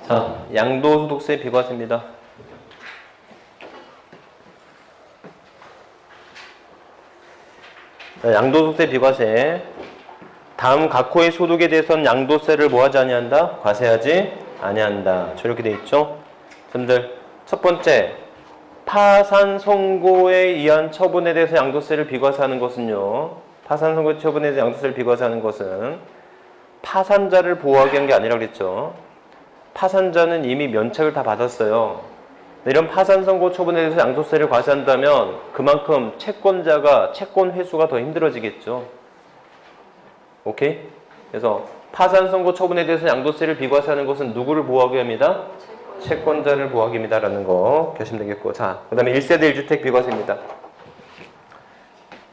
자, 양도소득세 비과세입니다. 자, 양도소득세 비과세. 다음 각 호의 소득에 대해서는 양도세를 뭐하지 아니한다? 과세하지 아니한다. 저렇게 돼 있죠? 여러분들, 첫 번째, 파산 선고에 의한 처분에 대해서 양도세를 비과세하는 것은요. 파산 선고 처분에 대해서 양도세를 비과세하는 것은 파산자를 보호하기 위한 게 아니라 그랬죠. 파산자는 이미 면책을 다 받았어요. 이런 파산 선고 처분에 대해서 양도세를 과세한다면 그만큼 채권자가 채권 회수가 더 힘들어지겠죠. 오케이? 그래서 파산 선고 처분에 대해서 양도세를 비과세하는 것은 누구를 보호하기 위함이다? 채권자를 보호하기 위함이다라는 거 보시면 되겠고. 자, 그 다음에 1세대 1주택 비과세입니다.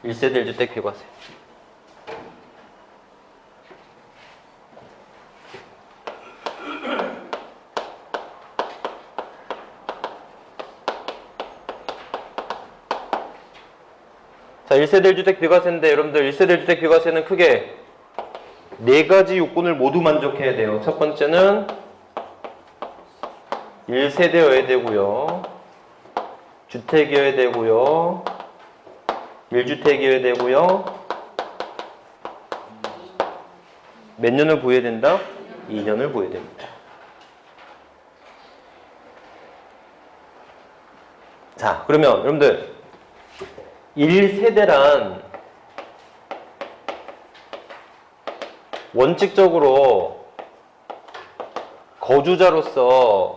1세대 1주택 비과세. 자, 1세대 1주택 비과세인데 여러분들 1세대 1주택 비과세는 크게 4가지 요건을 모두 만족해야 돼요. 첫 번째는 1세대여야 되고요. 주택이어야 되고요. 1주택이어야 되고요. 몇 년을 보여야 된다? 2년을 보여야 됩니다. 자, 그러면 여러분들 1세대란 원칙적으로 거주자로서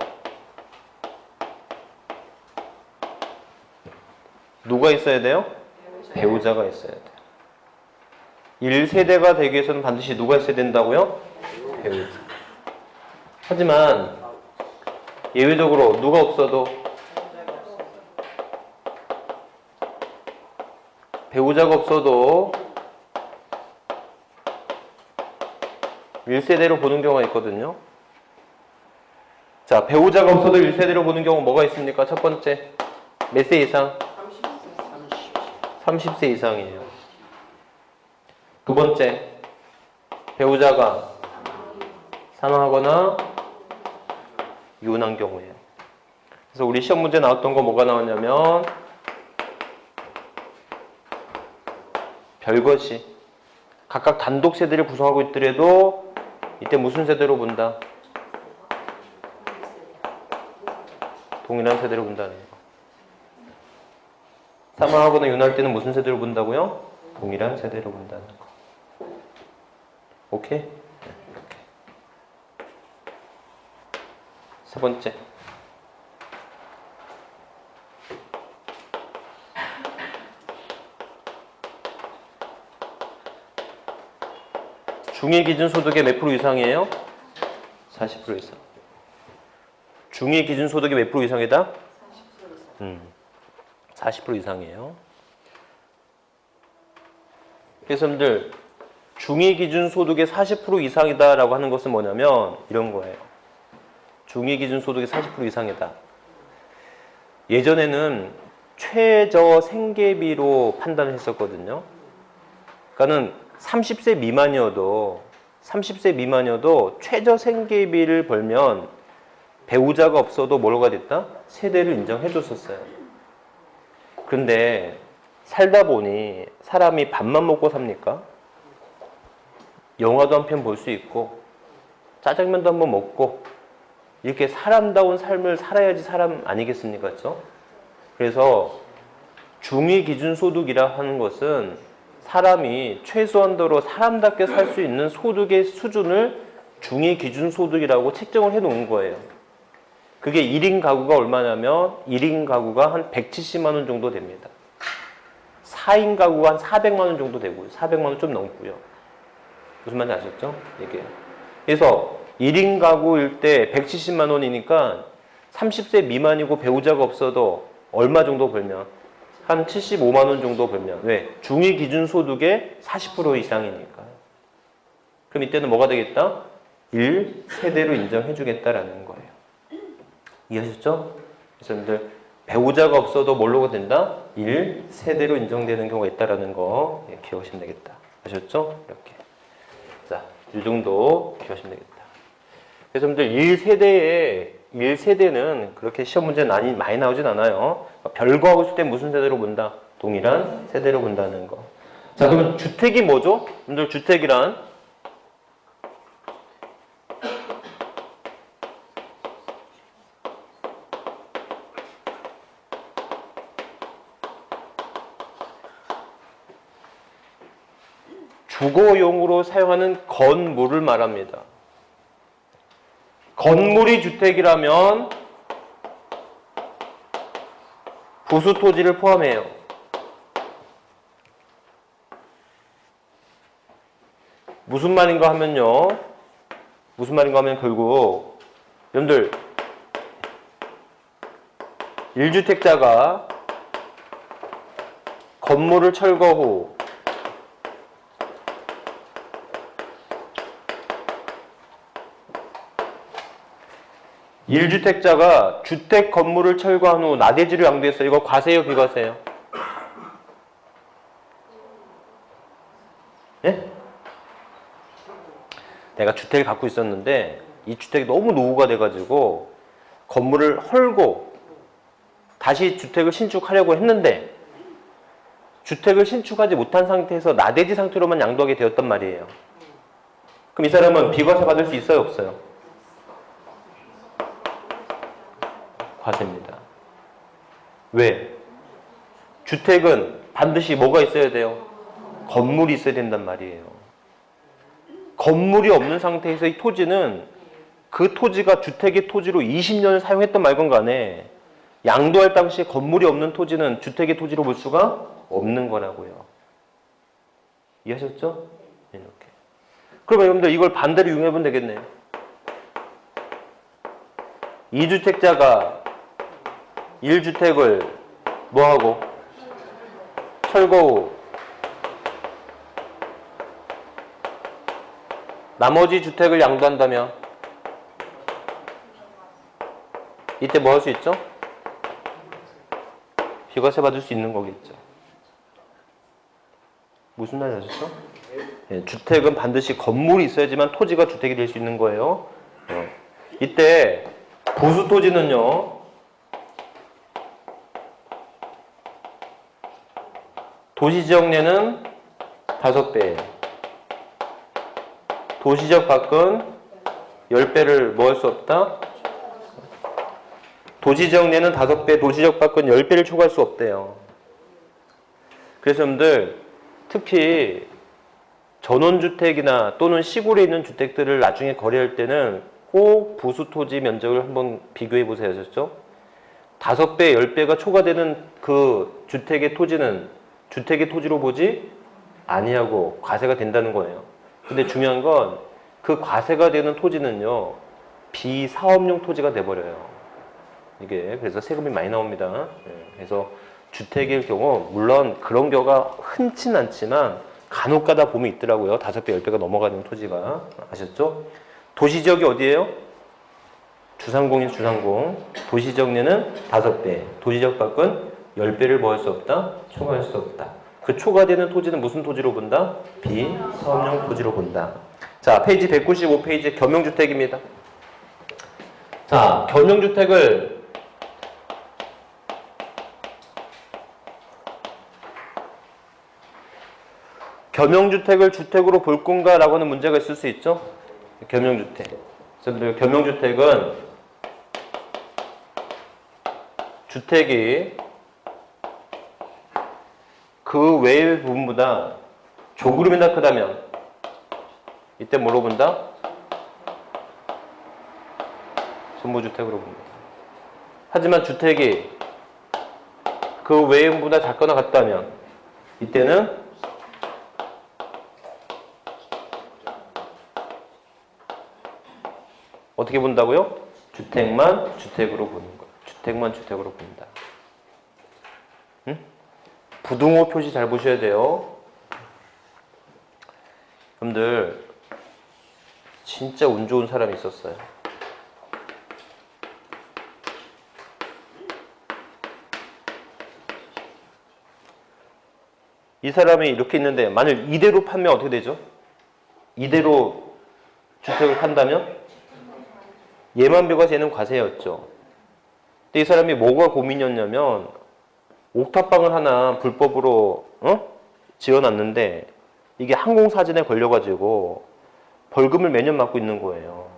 누가 있어야 돼요? 배우자가 있어야 돼요. 1세대가 되기 위해서는 반드시 누가 있어야 된다고요? 배우자. 하지만 예외적으로 누가 없어도 배우자가 없어도 1세대로 보는 경우가 있거든요. 자, 배우자가 없어도 1세대로 보는 경우 뭐가 있습니까? 첫 번째, 몇 세 이상? 30세 이상이에요. 두 번째, 배우자가 사망하거나 이혼한 경우예요. 그래서 우리 시험 문제 나왔던 거 뭐가 나왔냐면 별것이 각각 단독 세대를 구성하고 있더라도 이때 무슨 세대로 본다? 동일한 세대로 본다는 거. 사망하거나 이혼할 때는 무슨 세대로 본다고요? 동일한 세대로 본다는 거. 오케이? 세 번째. 중위 기준 소득의 몇 프로 이상이에요? 40% 이상. 중위 기준 소득의 몇 프로 이상이다? 40% 이상이에요. 그래서 여러분들 중위 기준 소득의 40% 이상이다라고 하는 것은 뭐냐면 이런 거예요. 중위 기준 소득의 40% 이상이다. 예전에는 최저 생계비로 판단을 했었거든요. 그러니까는 30세 미만이어도 최저 생계비를 벌면 배우자가 없어도 뭐가 됐다? 세대를 인정해 줬었어요. 그런데 살다 보니 사람이 밥만 먹고 삽니까? 영화도 한 편 볼 수 있고 짜장면도 한번 먹고 이렇게 사람다운 삶을 살아야지 사람 아니겠습니까? 그렇죠? 그래서 중위 기준 소득이라 하는 것은 사람이 최소한도로 사람답게 살 수 있는 소득의 수준을 중위 기준 소득이라고 책정을 해 놓은 거예요. 그게 1인 가구가 얼마냐면 1인 가구가 한 170만 원 정도 됩니다. 4인 가구가 한 400만 원 정도 되고요. 400만 원 좀 넘고요. 무슨 말인지 아셨죠? 이게. 그래서 1인 가구일 때 170만 원이니까 30세 미만이고 배우자가 없어도 얼마 정도 벌면? 한 75만 원 정도 벌면. 왜? 중위 기준 소득의 40% 이상이니까. 그럼 이때는 뭐가 되겠다? 1세대로 인정해 주겠다라는 거예요. 이해하셨죠? 그래서 여러분들 배우자가 없어도 뭘로 된다? 1세대로 인정되는 경우가 있다라는 거 기억하시면 되겠다. 아셨죠? 이렇게. 자, 이 정도 기억하시면 되겠다. 그래서 여러분들 1세대는 그렇게 시험 문제 많이 나오진 않아요. 별거하고 있을 때 무슨 세대로 본다? 동일한 세대로 본다는 거. 자, 그러면 주택이 뭐죠? 여러분들 주택이란 주거용으로 사용하는 건물을 말합니다. 건물이 주택이라면 부수 토지를 포함해요. 무슨 말인가 하면요. 무슨 말인가 하면 결국 여러분들 1주택자가 건물을 철거 후 일주택자가 주택 건물을 철거한 후 나대지를 양도했어요. 이거 과세요, 비과세요? 예? 내가 주택을 갖고 있었는데 이 주택이 너무 노후가 돼가지고 건물을 헐고 다시 주택을 신축하려고 했는데 주택을 신축하지 못한 상태에서 나대지 상태로만 양도하게 되었단 말이에요. 그럼 이 사람은 비과세 받을 수 있어요, 없어요? 과세입니다. 왜? 주택은 반드시 뭐가 있어야 돼요? 건물이 있어야 된단 말이에요. 건물이 없는 상태에서 이 토지는 그 토지가 주택의 토지로 20년을 사용했던 말건 간에 양도할 당시에 건물이 없는 토지는 주택의 토지로 볼 수가 없는 거라고요. 이해하셨죠? 이렇게. 그러면 여러분들 이걸 반대로 이용해보면 되겠네요. 2주택자가 1주택을 뭐하고? 철거 후 나머지 주택을 양도한다면 이때 뭐 할 수 있죠? 비과세 받을 수 있는 거겠죠. 무슨 말인지 아셨죠? 네, 주택은 반드시 건물이 있어야지만 토지가 주택이 될 수 있는 거예요. 이때 부수 토지는요. 도시지역내는 5배예요. 도시지역 밖은 10배를 뭐 할 수 없다? 도시지역 내는 5배, 도시지역 밖은 10배를 초과할 수 없대요. 그래서 여러분들 특히 전원주택이나 또는 시골에 있는 주택들을 나중에 거래할 때는 꼭 부수토지 면적을 한번 비교해 보세요. 아셨죠? 5배, 10배가 초과되는 그 주택의 토지는 주택의 토지로 보지 아니하고 과세가 된다는 거예요. 근데 중요한 건 그 과세가 되는 토지는요. 비사업용 토지가 돼버려요. 이게 그래서 세금이 많이 나옵니다. 그래서 주택일 경우 물론 그런 경우가 흔치는 않지만 간혹 가다 보면 있더라고요. 5배, 10배가 넘어가는 토지가. 아셨죠? 도시지역이 어디예요? 주상공인 주상공. 도시지역 내는 5배, 도시지역 밖은 10배를 뭐 할 수 없다? 초과할 수 없다. 그 초과되는 토지는 무슨 토지로 본다? 비사업용 토지로 본다. 자, 페이지 195페이지 겸용주택입니다. 자, 겸용주택을 주택으로 볼 건가? 라고 하는 문제가 있을 수 있죠? 겸용주택. 그래서 겸용주택은 주택이 그 외의 부분보다 조금이나 크다면 이때 뭐로 본다? 소모주택으로 봅니다. 하지만 주택이 그 외의 부분보다 작거나 같다면 이때는 어떻게 본다고요? 주택만 주택으로 보는 거예요. 주택만 주택으로 본다. 응? 부등호 표시 잘 보셔야 돼요. 여러분들 진짜 운 좋은 사람이 있었어요. 이 사람이 이렇게 있는데 만일 이대로 판매하면 어떻게 되죠? 이대로 주택을 판다면 얘만 비과세 얘는 과세였죠. 근데 이 사람이 뭐가 고민이었냐면 옥탑방을 하나 불법으로 지어놨는데 이게 항공사진에 걸려가지고 벌금을 매년 맞고 있는 거예요.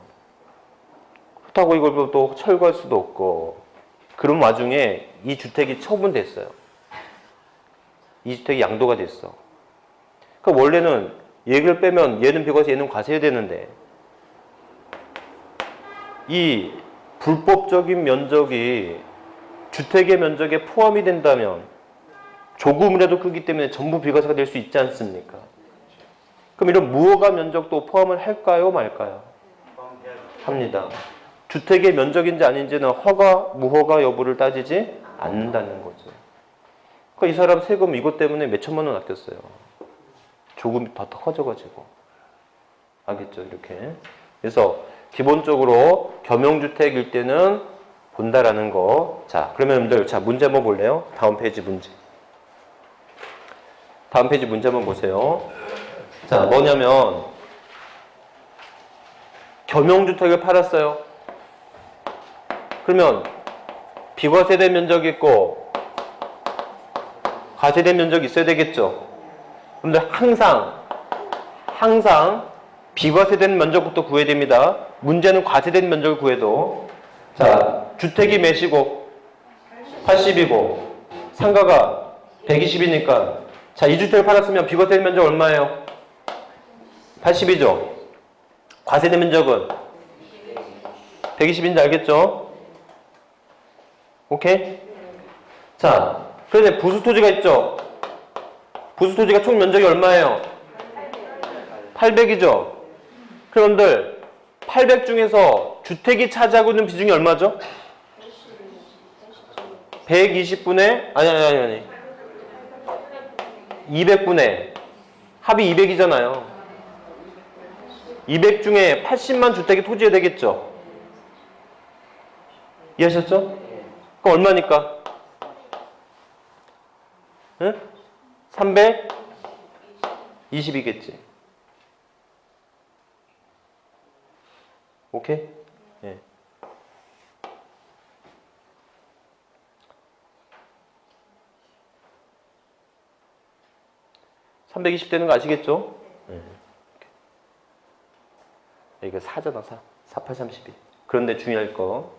그렇다고 이걸 또 철거할 수도 없고 그런 와중에 이 주택이 처분됐어요. 이 주택이 양도가 됐어. 그러니까 원래는 얘를 빼면 얘는 비과세 얘는 과세해야 되는데 이 불법적인 면적이 주택의 면적에 포함이 된다면 조금이라도 크기 때문에 전부 비과세가 될 수 있지 않습니까? 그럼 이런 무허가 면적도 포함을 할까요 말까요? 합니다. 주택의 면적인지 아닌지는 허가, 무허가 여부를 따지지 않는다는 거죠. 그러니까 이 사람 세금 이것 때문에 몇 천만 원 아꼈어요. 조금 더 커져가지고. 알겠죠? 이렇게. 그래서 기본적으로 겸용주택일 때는 본다라는 거. 자, 그러면 여러분들, 자, 문제 한번 볼래요? 다음 페이지 문제. 다음 페이지 문제 한번 보세요. 자, 뭐냐면, 겸용주택을 팔았어요. 그러면, 비과세된 면적이 있고, 과세된 면적이 있어야 되겠죠? 근데 항상, 비과세된 면적부터 구해야 됩니다. 문제는 과세된 면적을 구해도. 자, 주택이 몇이고 80이고 상가가 120이니까 자, 이 주택을 팔았으면 비과세된 면적 얼마예요? 80이죠. 과세된 면적은 120인지 알겠죠? 오케이? 자, 그런데 부수토지가 있죠? 부수토지가 총 면적이 얼마예요? 800이죠? 그런데 800 중에서 주택이 차지하고 있는 비중이 얼마죠? 120분의 아니 200분의 합이 200이잖아요. 200 중에 80만 주택이 토지에 되겠죠? 이해하셨죠? 그럼 얼마니까? 응? 320이겠지. 오케이? 예. (320) 되는 거 아시겠죠? 예. 이거 4잖아, 4. 4832. 그런데 중요할 거.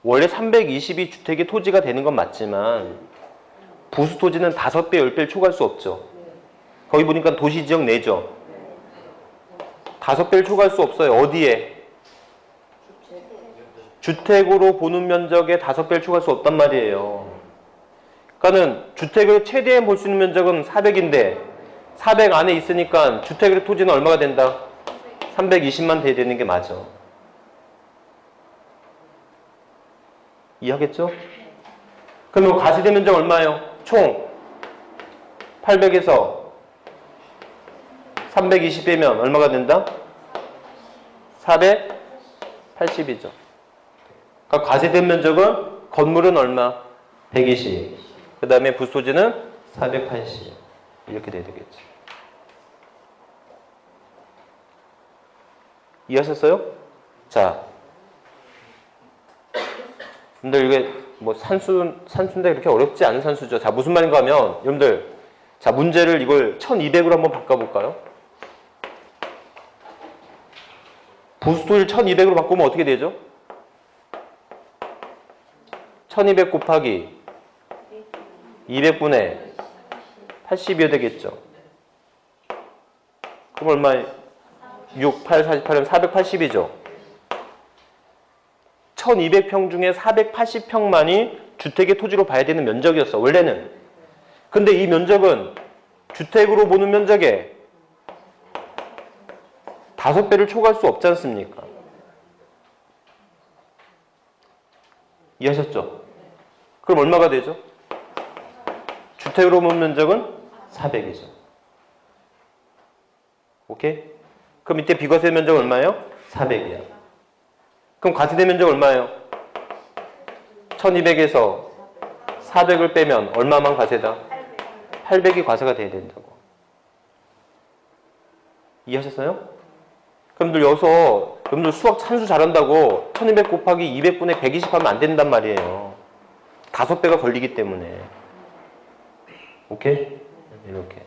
원래 320이 주택의 토지가 되는 건 맞지만, 부수 토지는 5배, 10배를 초과할 수 없죠. 거기 보니까 도시지역 내죠. 5배를 초과할 수 없어요. 어디에? 주택으로 보는 면적에 5배를 초과할 수 없단 말이에요. 그러니까는 주택을 최대한 볼 수 있는 면적은 400인데 400 안에 있으니까 주택의 토지는 얼마가 된다? 320만 돼야 되는 게 맞아. 이해하겠죠? 그러면 과세된 면적 얼마예요? 총 800에서 320 빼면 얼마가 된다? 480이죠. 그러니까 과세된 면적은 건물은 얼마? 120. 그 다음에 부수토지는 480. 이렇게 돼야 되겠죠. 이해하셨어요? 자. 근데 이게 뭐 산수인데 그렇게 어렵지 않은 산수죠. 자, 무슨 말인가 하면, 여러분들, 자, 문제를 이걸 1200으로 한번 바꿔볼까요? 부수토를 1200으로 바꾸면 어떻게 되죠? 1200 곱하기 200분의 80이어야 되겠죠. 그럼 얼마에? 6, 8, 48이면 480이죠. 1200평 중에 480평만이 주택의 토지로 봐야 되는 면적이었어, 원래는. 근데 이 면적은 주택으로 보는 면적에 5배를 초과할 수 없지 않습니까? 이해하셨죠? 그럼 얼마가 되죠? 주택으로 보는 면적은 400이죠. 오케이? 그럼 이때 비과세 면적 얼마예요? 400이야. 그럼 과세된 면적 얼마예요? 1200에서 400을 빼면 얼마만 과세다? 800이 과세가 돼야 된다고. 이해하셨어요? 그럼 여기서 여러분들 수학 산수 잘한다고 1200 곱하기 200분의 120 하면 안 된단 말이에요. 5배가 걸리기 때문에. 오케이? 이렇게.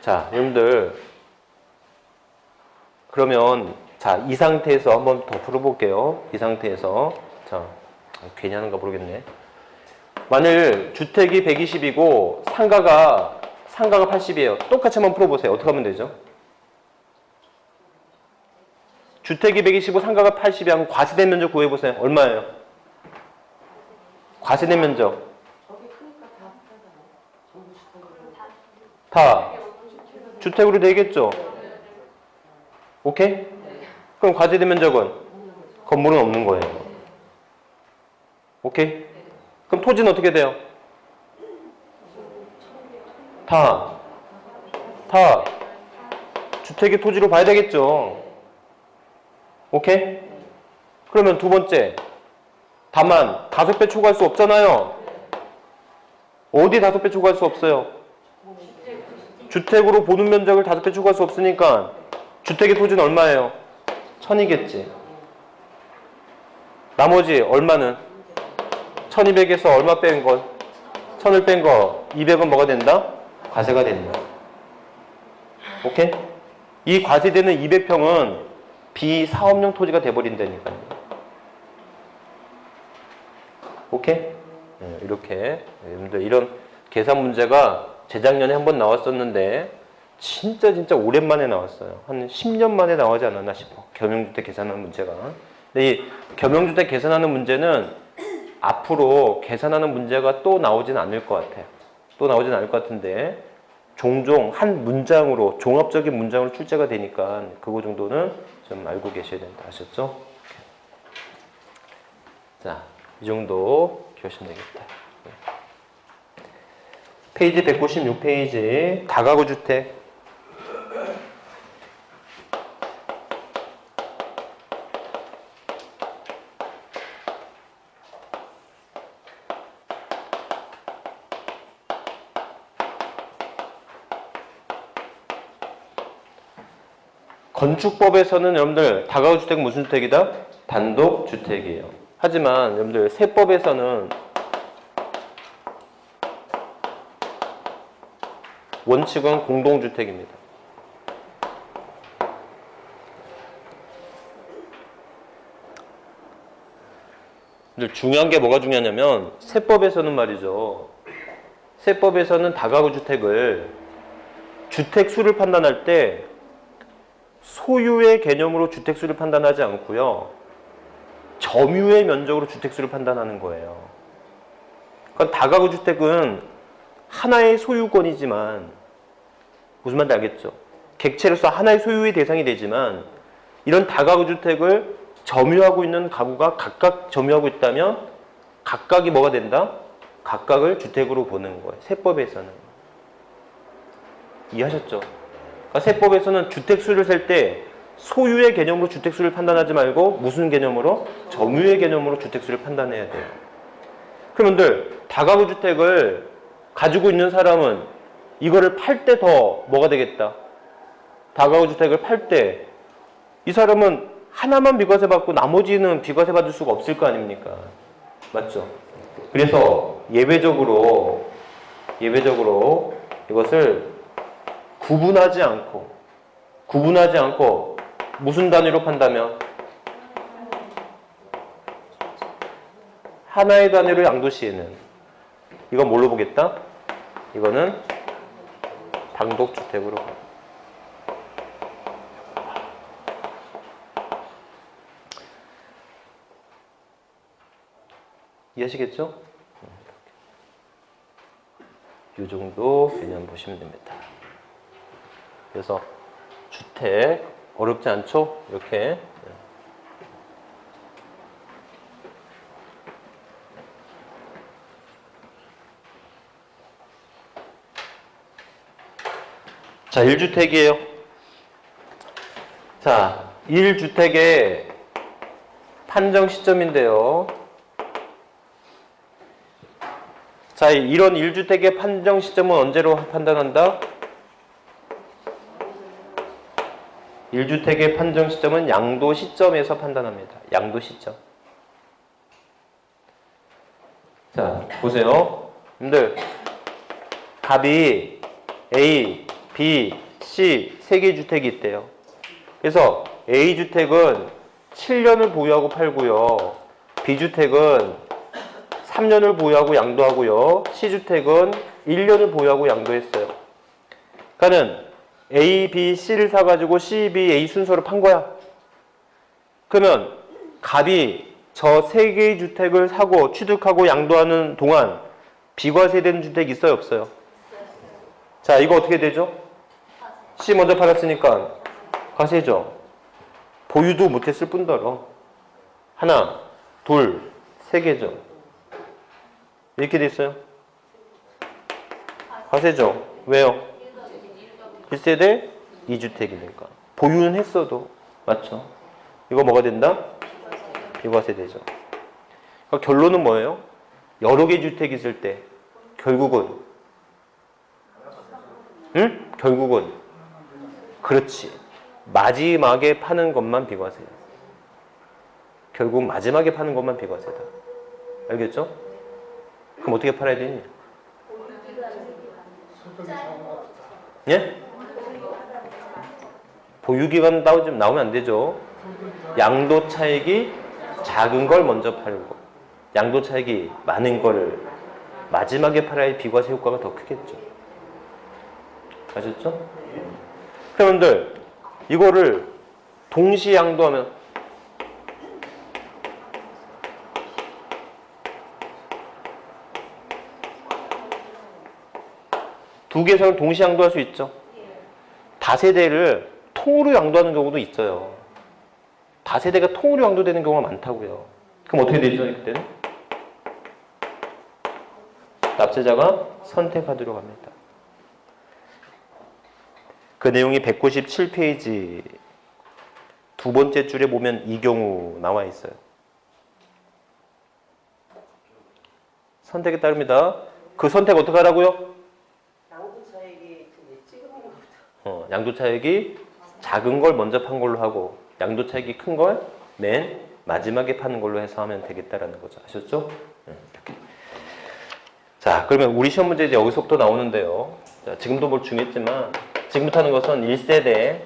자, 여러분들 그러면 자, 이 상태에서 한번 더 풀어볼게요. 이 상태에서 자, 괜히 하는가 모르겠네. 만일 주택이 120이고 상가가 80이에요. 똑같이 한번 풀어보세요. 어떻게 하면 되죠? 주택이 120이고 상가가 80이 하면 과세된 면적 구해보세요. 얼마예요? 과세된 면적. 다 주택으로 되겠죠? 오케이? 그럼 과세된 면적은? 건물은 없는 거예요. 오케이? 그럼 토지는 어떻게 돼요? 다 주택의 토지로 봐야 되겠죠? 오케이? 그러면 두 번째, 다만 5배 초과할 수 없잖아요. 어디 5배 초과할 수 없어요? 주택으로 보는 면적을 5배 초과할 수 없으니까 주택의 토지는 얼마예요? 1000이겠지. 나머지 얼마는? 1200에서 얼마 뺀 거? 1000을 뺀 거 200은 뭐가 된다? 과세가 된다. 오케이? 이 과세되는 200평은 비사업용 토지가 돼버린다니까요. 오케이? 네, 이렇게 여러분들 이런 계산 문제가 재작년에 한번 나왔었는데 진짜 오랜만에 나왔어요. 한 10년 만에 나오지 않았나 싶어. 겸용주택 계산하는 문제가. 근데 이 겸용주택 계산하는 문제는 앞으로 계산하는 문제가 또 나오진 않을 것 같아요. 또 나오진 않을 것 같은데 종종 한 문장으로 종합적인 문장으로 출제가 되니까 그거 정도는 좀 알고 계셔야 된다. 아셨죠? 자, 이 정도 기억하시면 되겠다. 페이지 196페이지 다가구 주택. 건축법에서는 여러분들 다가구 주택 무슨 주택이다? 단독 주택이에요. 하지만 여러분들 세법에서는 원칙은 공동주택입니다. 중요한 게 뭐가 중요하냐면 세법에서는 말이죠. 세법에서는 다가구 주택을 주택수를 판단할 때 소유의 개념으로 주택수를 판단하지 않고요. 점유의 면적으로 주택수를 판단하는 거예요. 그러니까 다가구 주택은 하나의 소유권이지만 무슨 말인지 알겠죠? 객체로서 하나의 소유의 대상이 되지만 이런 다가구 주택을 점유하고 있는 가구가 각각 점유하고 있다면 각각이 뭐가 된다? 각각을 주택으로 보는 거예요. 세법에서는. 이해하셨죠? 그러니까 세법에서는 주택수를 셀 때 소유의 개념으로 주택수를 판단하지 말고 무슨 개념으로? 점유의 개념으로 주택수를 판단해야 돼요. 그러면들 다가구 주택을 가지고 있는 사람은 이거를 팔 때 더 뭐가 되겠다? 다가구 주택을 팔 때 이 사람은 하나만 비과세 받고 나머지는 비과세 받을 수가 없을 거 아닙니까? 맞죠? 그래서 예외적으로 이것을 구분하지 않고 무슨 단위로 판다면 하나의 단위로 양도시에는 이건 뭘로 보겠다? 이거는 단독주택으로 봐. 이해하시겠죠? 이 정도 개념 보시면 됩니다. 그래서 주택 어렵지 않죠? 이렇게 자, 1주택이에요. 자, 1주택의 판정 시점인데요. 자, 이런 1주택의 판정 시점은 언제로 판단한다? 1주택의 판정 시점은 양도 시점에서 판단합니다. 양도 시점. 자, 보세요. 여러분들, 갑이 A, B, C 세 개의 주택이 있대요. 그래서 A주택은 7년을 보유하고 팔고요. B주택은 3년을 보유하고 양도하고요. C주택은 1년을 보유하고 양도했어요. 그러니까는 A, B, C를 사가지고 C, B, A 순서로 판 거야. 그러면 갑이 저 세 개의 주택을 사고 취득하고 양도하는 동안 비과세된 주택이 있어요, 없어요? 자, 이거 어떻게 되죠? C 먼저 팔았으니까 과세죠. 보유도 못했을 뿐더러 하나, 둘, 세 개죠. 이렇게 돼 있어요. 과세죠. 왜요? 1세대 2주택이니까. 보유는 했어도. 맞죠? 이거 뭐가 된다? 비과세 되죠. 그러니까 결론은 뭐예요? 여러 개 주택이 있을 때 결국은 결국은 그렇지. 마지막에 파는 것만 비과세야. 결국 마지막에 파는 것만 비과세다. 알겠죠? 그럼 어떻게 팔아야 되니? 예? 보유기간 나오면 안 되죠. 양도 차익이 작은 걸 먼저 팔고 양도 차익이 많은 거를 마지막에 팔아야 비과세 효과가 더 크겠죠. 아셨죠? 여러분들 이거를 동시에 양도하면 두 개선을 동시에 양도할 수 있죠. 다세대를 통으로 양도하는 경우도 있어요. 다세대가 통으로 양도되는 경우가 많다고요. 그럼 어떻게 되죠? 그때는? 납세자가 선택하도록 합니다. 그 내용이 197페이지 두 번째 줄에 보면 이 경우 나와 있어요. 선택에 따릅니다. 그 선택 어떻게 하라고요? 양도차익이 작은 걸 먼저 판 걸로 하고 양도차익이 큰 걸 맨 마지막에 파는 걸로 해서 하면 되겠다라는 거죠. 아셨죠? 이렇게. 자, 그러면 우리 시험 문제 이제 여기서부터 나오는데요. 자, 지금도 뭘 중요했지만 지금부터 하는 것은 1세대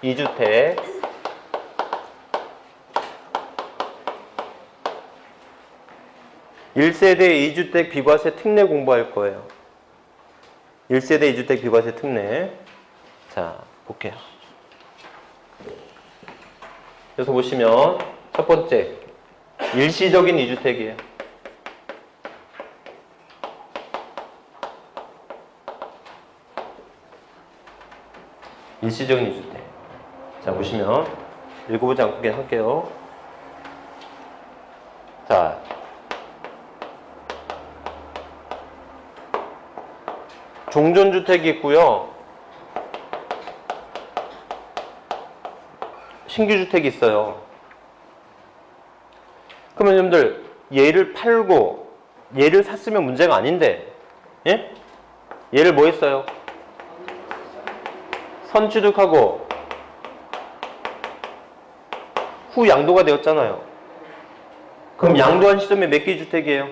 2주택 1세대 2주택 비과세 특례 공부할 거예요. 1세대 2주택 비과세 특례. 자, 볼게요. 그래서 보시면 첫 번째 일시적인 2주택이에요. 일시적인 2주택. 자, 보시면 읽어보지 않고 그냥 할게요. 자, 종전주택이 있고요. 신규주택이 있어요. 그러면 여러분들 얘를 팔고 얘를 샀으면 문제가 아닌데, 예? 얘를 뭐 했어요? 선취득하고 후 양도가 되었잖아요. 그럼 양도한 시점에 몇 개 주택이에요?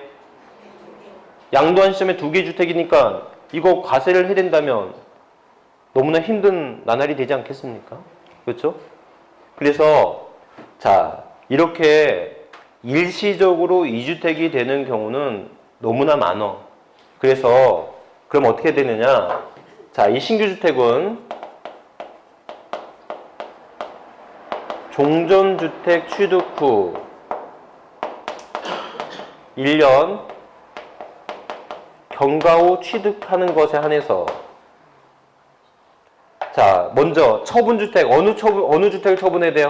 양도한 시점에 2개 주택이니까 이거 과세를 해야 된다면 너무나 힘든 나날이 되지 않겠습니까? 그렇죠? 그래서 자, 이렇게 일시적으로 2주택이 되는 경우는 너무나 많어. 그래서 그럼 어떻게 되느냐? 자, 이 신규주택은 종전주택 취득 후 1년 경과 후 취득하는 것에 한해서 자, 먼저 처분주택 어느 주택을 처분해야 돼요?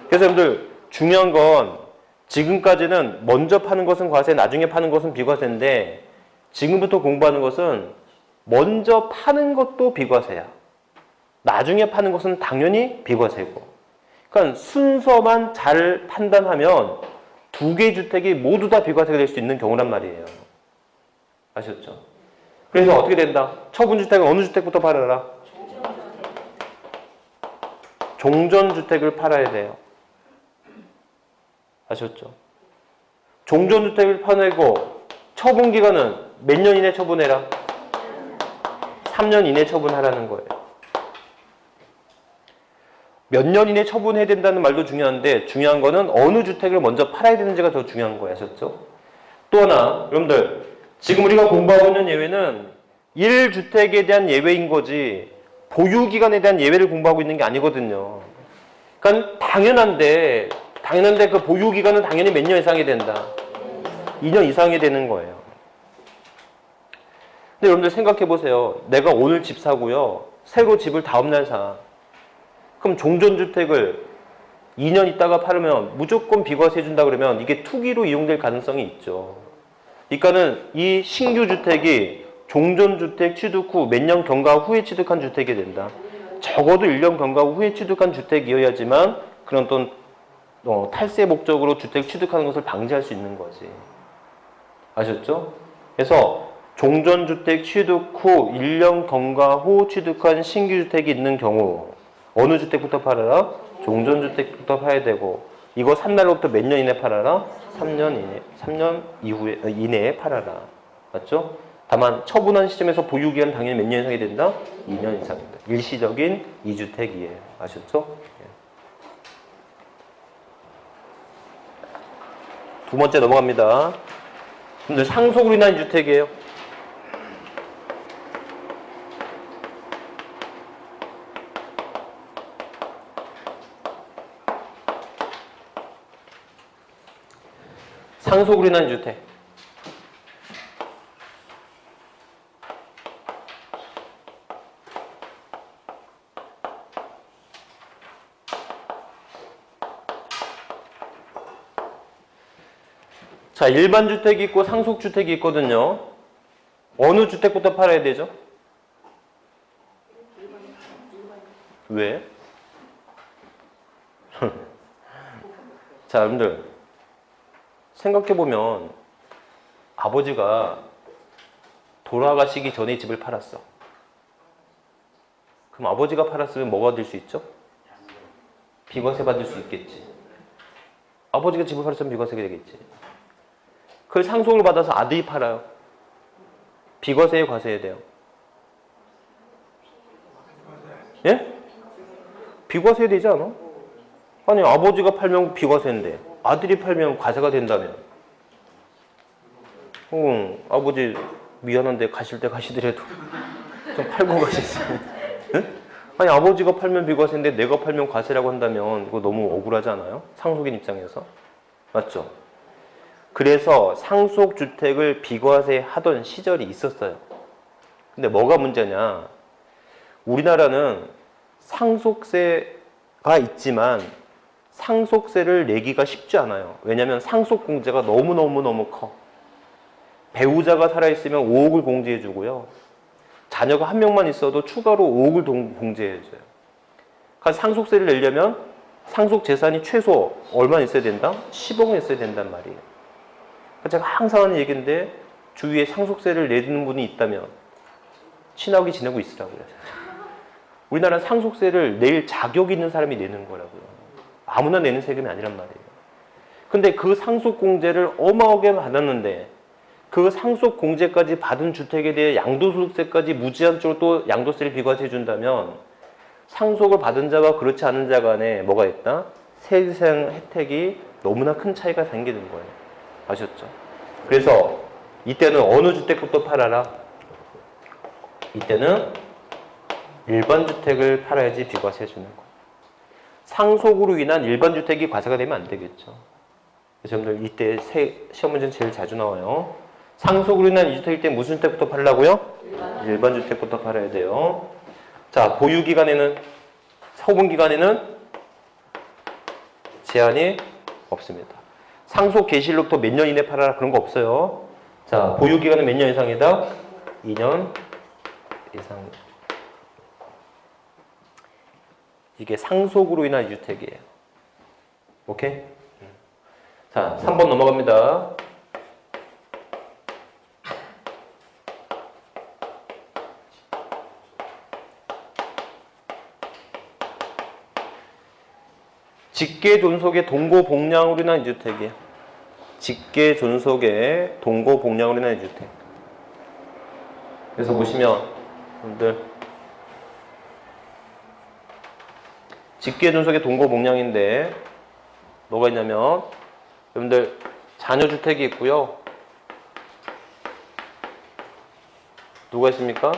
그래서 여러분들 중요한 건 지금까지는 먼저 파는 것은 과세, 나중에 파는 것은 비과세인데 지금부터 공부하는 것은 먼저 파는 것도 비과세야. 나중에 파는 것은 당연히 비과세고. 그러니까 순서만 잘 판단하면 2개 주택이 모두 다 비과세가 될 수 있는 경우란 말이에요. 아셨죠? 그래서 어떻게 된다? 처분주택은 어느 주택부터 팔아라? 종전주택을 팔아야 돼요. 아셨죠? 종전주택을 파내고 처분기간은 몇 년 이내 처분해라? 3년 이내 처분하라는 거예요. 몇 년 이내 처분해야 된다는 말도 중요한데 중요한 거는 어느 주택을 먼저 팔아야 되는지가 더 중요한 거예요. 아셨죠? 또 하나, 여러분들 지금 우리가 공부하고 있는 예외는 1주택에 대한 예외인 거지 보유기간에 대한 예외를 공부하고 있는 게 아니거든요. 그러니까 당연한데 그 보유기간은 당연히 몇 년 이상이 된다? 2년 이상이 되는 거예요. 근데 여러분들 생각해 보세요. 내가 오늘 집 사고요. 새로 집을 다음날 사. 그럼 종전주택을 2년 있다가 팔으면 무조건 비과세 해준다 그러면 이게 투기로 이용될 가능성이 있죠. 그러니까는 이 신규 주택이 종전주택 취득 후 몇 년 경과 후에 취득한 주택이 된다. 적어도 1년 경과 후에 취득한 주택이어야지만 그런 또 탈세 목적으로 주택 취득하는 것을 방지할 수 있는 거지. 아셨죠? 그래서 종전주택 취득 후 1년 경과 후 취득한 신규 주택이 있는 경우 어느 주택부터 팔아라? 종전주택부터 팔아야 되고 이거 산 날로부터 몇 년 이내 팔아라? 3년 이내에 팔아라. 맞죠? 다만 처분한 시점에서 보유기간 당연히 몇 년 이상이 된다? 2년 이상입니다. 일시적인 2주택이에요. 아셨죠? 두 번째 넘어갑니다. 근데 상속으로 인한 2주택이에요. 상속으로 인한 2주택. 자, 일반 주택이 있고 상속 주택이 있거든요. 어느 주택부터 팔아야 되죠? 왜? 자, 여러분들 생각해보면 아버지가 돌아가시기 전에 집을 팔았어. 그럼 아버지가 팔았으면 뭐가 될 수 있죠? 비과세 받을 수 있겠지. 아버지가 집을 팔았으면 비과세가 되겠지. 그걸 상속을 받아서 아들이 팔아요. 비과세에 과세해야 돼요. 예? 비과세해야 되지 않아? 아니 아버지가 팔면 비과세인데 아들이 팔면 과세가 된다면 아버지 미안한데 가실 때 가시더라도 좀 팔고 가시지. 예? 아니 아버지가 팔면 비과세인데 내가 팔면 과세라고 한다면 이거 너무 억울하지 않아요? 상속인 입장에서. 맞죠? 그래서 상속주택을 비과세 하던 시절이 있었어요. 근데 뭐가 문제냐? 우리나라는 상속세가 있지만 상속세를 내기가 쉽지 않아요. 왜냐하면 상속공제가 너무너무 커. 배우자가 살아있으면 5억을 공제해주고요. 자녀가 한 명만 있어도 추가로 5억을 공제해줘요. 그러니까 상속세를 내려면 상속재산이 최소 얼마 있어야 된다? 10억은 있어야 된단 말이에요. 제가 항상 하는 얘기인데 주위에 상속세를 내는 분이 있다면 친하게 지내고 있으라고요. 우리나라는 상속세를 낼 자격이 있는 사람이 내는 거라고요. 아무나 내는 세금이 아니란 말이에요. 근데 그 상속공제를 어마어마하게 받았는데 그 상속공제까지 받은 주택에 대해 양도소득세까지 무제한적으로 또 양도세를 비과세해 준다면 상속을 받은 자와 그렇지 않은 자 간에 뭐가 있다? 세상 혜택이 너무나 큰 차이가 생기는 거예요. 아셨죠? 그래서 이때는 어느 주택부터 팔아라? 이때는 일반 주택을 팔아야지 비과세 해주는 거예요. 상속으로 인한 일반 주택이 과세가 되면 안 되겠죠. 그래서 여러분들 이때 시험 문제는 제일 자주 나와요. 상속으로 인한 2주택일 때 무슨 주택부터 팔라고요? 일반 주택부터 팔아야 돼요. 자, 보유기간에는 처분기간에는 제한이 없습니다. 상속 개시일로부터 몇 년 이내 팔아라 그런 거 없어요. 자, 보유기간은 몇 년 이상이다? 2년 이상. 이게 상속으로 인한 2주택이에요. 오케이? 자, 3번 넘어갑니다. 직계 존속의 동고 복량으로 인한 이주택이에요. 직계 존속의 동고 복량으로 인한 이주택. 그래서 보시면 여러분들 직계 존속의 동고 복량인데 뭐가 있냐면 여러분들 자녀주택이 있고요. 누가 있습니까?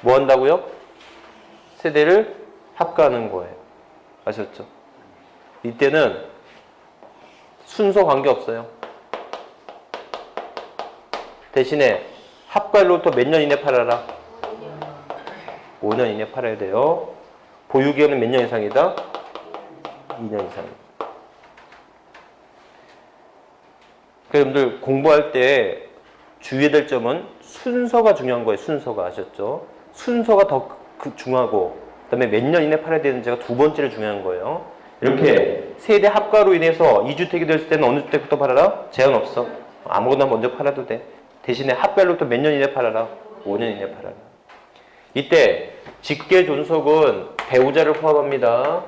뭐 한다고요? 세대를 합가하는 거예요. 아셨죠? 이때는 순서 관계없어요. 대신에 합가로부터 몇 년 이내 팔아라? 5년 이내 팔아야 돼요. 보유기간은 몇 년 이상이다? 2년 이상입니다. 여러분들 공부할 때 주의해야 될 점은 순서가 중요한 거예요. 순서가. 아셨죠? 순서가 더 중요하고 그 다음에 몇 년 이내 팔아야 되는지가 두 번째로 중요한 거예요. 이렇게 세대 합가로 인해서 2주택이 됐을 때는 어느 주택부터 팔아라? 제한 없어. 아무거나 먼저 팔아도 돼. 대신에 합가로부터 몇 년 이내 팔아라? 5년 이내 팔아라. 이때 직계 존속은 배우자를 포함합니다.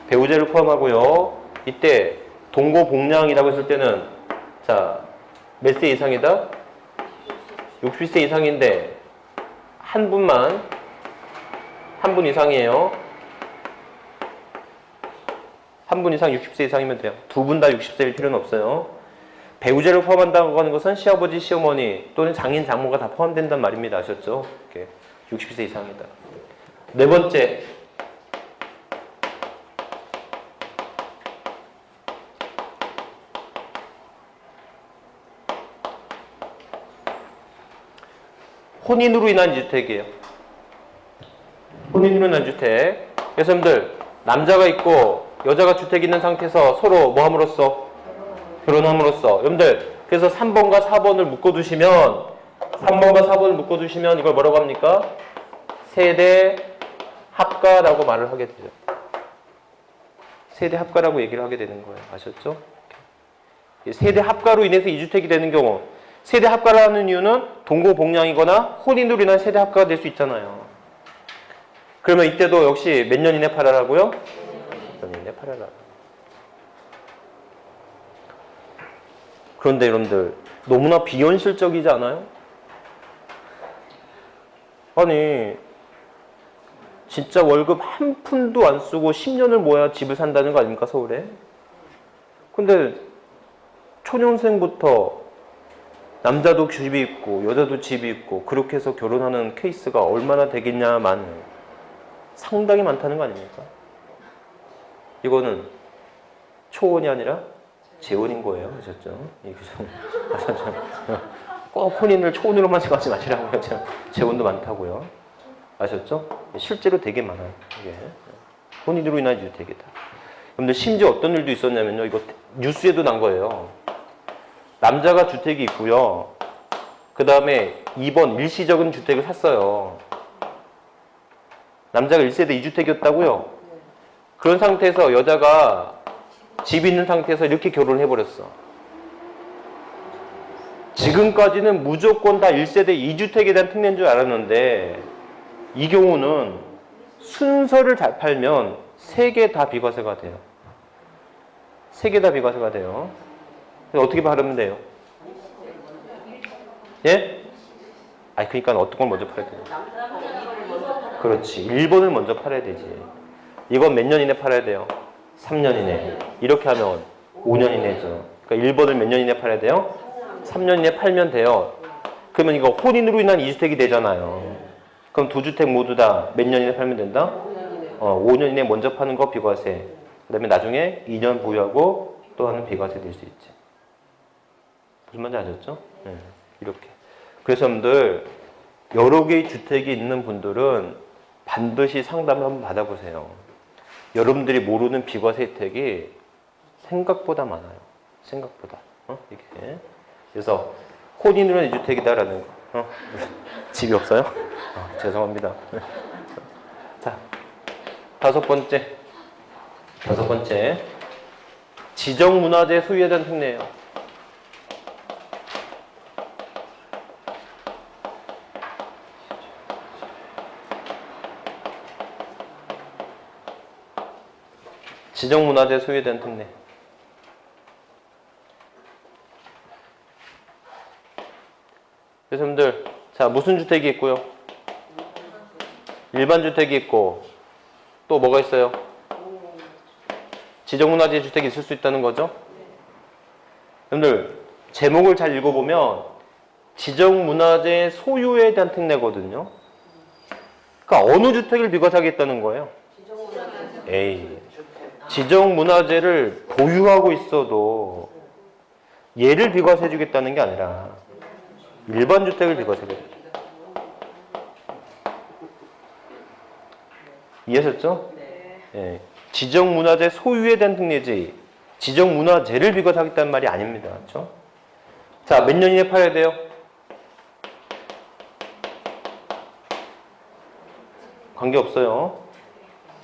배우자를 포함하고요. 이때 동고 복량이라고 했을 때는 자, 몇 세 이상이다? 60세 이상인데 한 분만 한 분 이상이에요. 한 분 이상 60세 이상이면 돼요. 두 분 다 60세일 필요는 없어요. 배우자를 포함한다고 하는 것은 시아버지, 시어머니 또는 장인, 장모가 다 포함된단 말입니다. 아셨죠? 이렇게 60세 이상이다. 네 번째, 혼인으로 인한 이주택이에요. 혼인으로 인한 주택. 그래서 여러분들 남자가 있고 여자가 주택이 있는 상태에서 서로 뭐 함으로써? 결혼함으로써. 여러분들 그래서 3번과 4번을 묶어두시면 3번과 4번을 묶어두시면 이걸 뭐라고 합니까? 세대 합가라고 말을 하게 되죠. 세대 합가라고 얘기를 하게 되는 거예요. 아셨죠? 세대 합가로 인해서 이주택이 되는 경우 세대 합가라는 이유는 동고 복량이거나 혼인으로 인한 세대 합가가 될 수 있잖아요. 그러면 이때도 역시 몇 년 이내 팔아라고요? 몇 년 이내 팔아라. 그런데 여러분들 너무나 비현실적이지 않아요? 아니 진짜 월급 한 푼도 안 쓰고 10년을 모아야 집을 산다는 거 아닙니까, 서울에? 근데 초년생부터 남자도 집이 있고 여자도 집이 있고 그렇게 해서 결혼하는 케이스가 얼마나 되겠냐만 상당히 많다는 거 아닙니까? 이거는 초혼이 아니라 재혼인 거예요. 아셨죠? 아셨죠? 꼭 혼인을 초혼으로만 생각하지 마시라고요. 재혼도 많다고요. 아셨죠? 실제로 되게 많아요. 이게 혼인으로 인한 이주택이다. 근데 심지어 어떤 일도 있었냐면요. 이거 뉴스에도 난 거예요. 남자가 주택이 있고요. 그 다음에 2번 일시적인 주택을 샀어요. 남자가 1세대 2주택이었다고요. 그런 상태에서 여자가 집 있는 상태에서 이렇게 결혼을 해버렸어. 지금까지는 무조건 다 1세대 2주택에 대한 특례인 줄 알았는데 이 경우는 순서를 잘 팔면 3개 다 비과세가 돼요. 3개 다 비과세가 돼요. 어떻게 바르면 돼요? 예? 아니 그러니까 어떤 걸 먼저 팔아야 돼요? 그렇지. 1번을 먼저 팔아야 되지. 이건 몇 년 이내 팔아야 돼요? 3년 이내. 이렇게 하면 5년 이내죠. 그러니까 1번을 몇 년 이내 팔아야 돼요? 3년 이내 팔면 돼요. 그러면 이거 혼인으로 인한 2주택이 되잖아요. 그럼 2주택 모두 다 몇 년 이내 팔면 된다? 5년 이내 먼저 파는 거 비과세. 그 다음에 나중에 2년 보유하고 또 하는 비과세 될 수 있지. 무슨 말인지 아셨죠? 네, 이렇게. 그래서 여러분들 여러 개의 주택이 있는 분들은 반드시 상담을 한번 받아보세요. 여러분들이 모르는 비과세 혜택이 생각보다 많아요. 생각보다. 이렇게. 그래서 혼인으로 인한 이주택이다라는 거. 집이 없어요? 죄송합니다. 자, 다섯 번째. 지정문화재 소유에 대한 특례예요. 지정문화재 소유에 대한 특례. 그래서 여러분들, 자, 무슨 주택이 있고요? 일반 주택이 있고, 또 뭐가 있어요? 지정문화재 주택이 있을 수 있다는 거죠? 여러분들, 제목을 잘 읽어보면 지정문화재 소유에 대한 특례거든요. 그러니까 어느 주택을 비과세하겠다는 거예요? 에이, 지정문화재를 보유하고 있어도 얘를 비과세해 주겠다는 게 아니라 일반 주택을 비과세하겠다. 이해하셨죠? 네. 지정문화재 소유에 대한 특례지 지정문화재를 비과세하겠다는 말이 아닙니다. 그렇죠? 자, 몇 년 이내 팔아야 돼요? 관계없어요.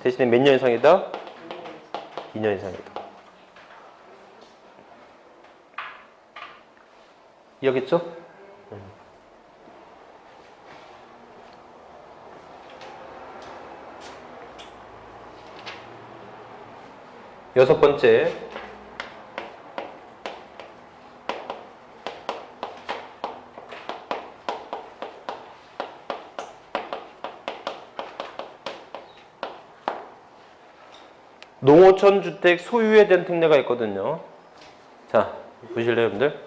대신에 몇 년 이상이다? 2년 이상이다. 이해하겠죠? 여섯 번째, 농어촌 주택 소유에 대한 특례가 있거든요. 자, 보실래요, 여러분들?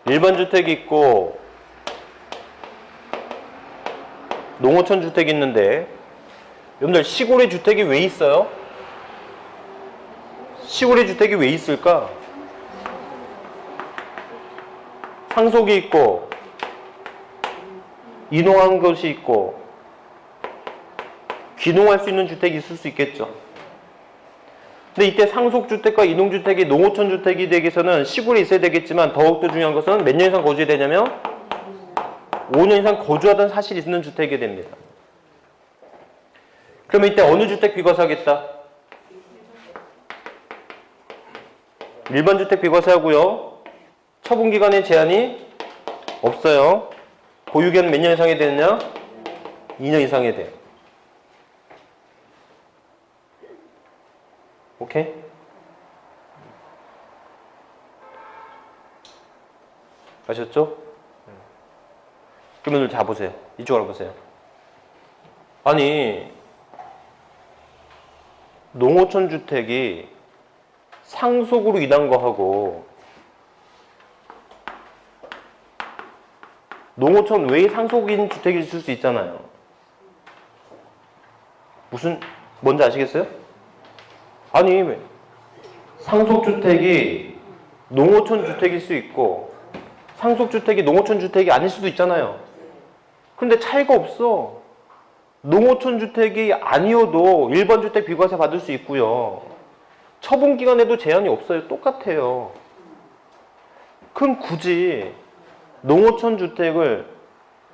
일반 주택이 있고 농어촌 주택이 있는데, 여러분들 시골에 주택이 왜 있어요? 시골에 주택이 왜 있을까? 상속이 있고 이농한 것이 있고 귀농할 수 있는 주택이 있을 수 있겠죠. 근데 이때 상속주택과 이농주택이 농어촌 주택이 되기 위해서는 시골에 있어야 되겠지만, 더욱더 중요한 것은 몇 년 이상 거주해야 되냐면 5년 이상 거주하던 사실이 있는 주택이 됩니다. 그러면 이때 어느 주택 비과세하겠다? 일반 주택 비과세하고요. 처분기간에 제한이 없어요. 보유기간 몇 년 이상이 되느냐? 2년 이상이 돼요. 오케이? 아셨죠? 그러면 자 보세요. 이쪽으로 보세요. 아니, 농어촌 주택이 상속으로 인한 거하고 농어촌 외에 상속인 주택이 있을 수 있잖아요. 뭔지 아시겠어요? 아니, 상속주택이 농어촌 주택일 수 있고 상속주택이 농어촌 주택이 아닐 수도 있잖아요. 근데 차이가 없어. 농어촌 주택이 아니어도 일반 주택 비과세 받을 수 있고요. 처분 기간에도 제한이 없어요. 똑같아요. 그럼 굳이 농어촌 주택을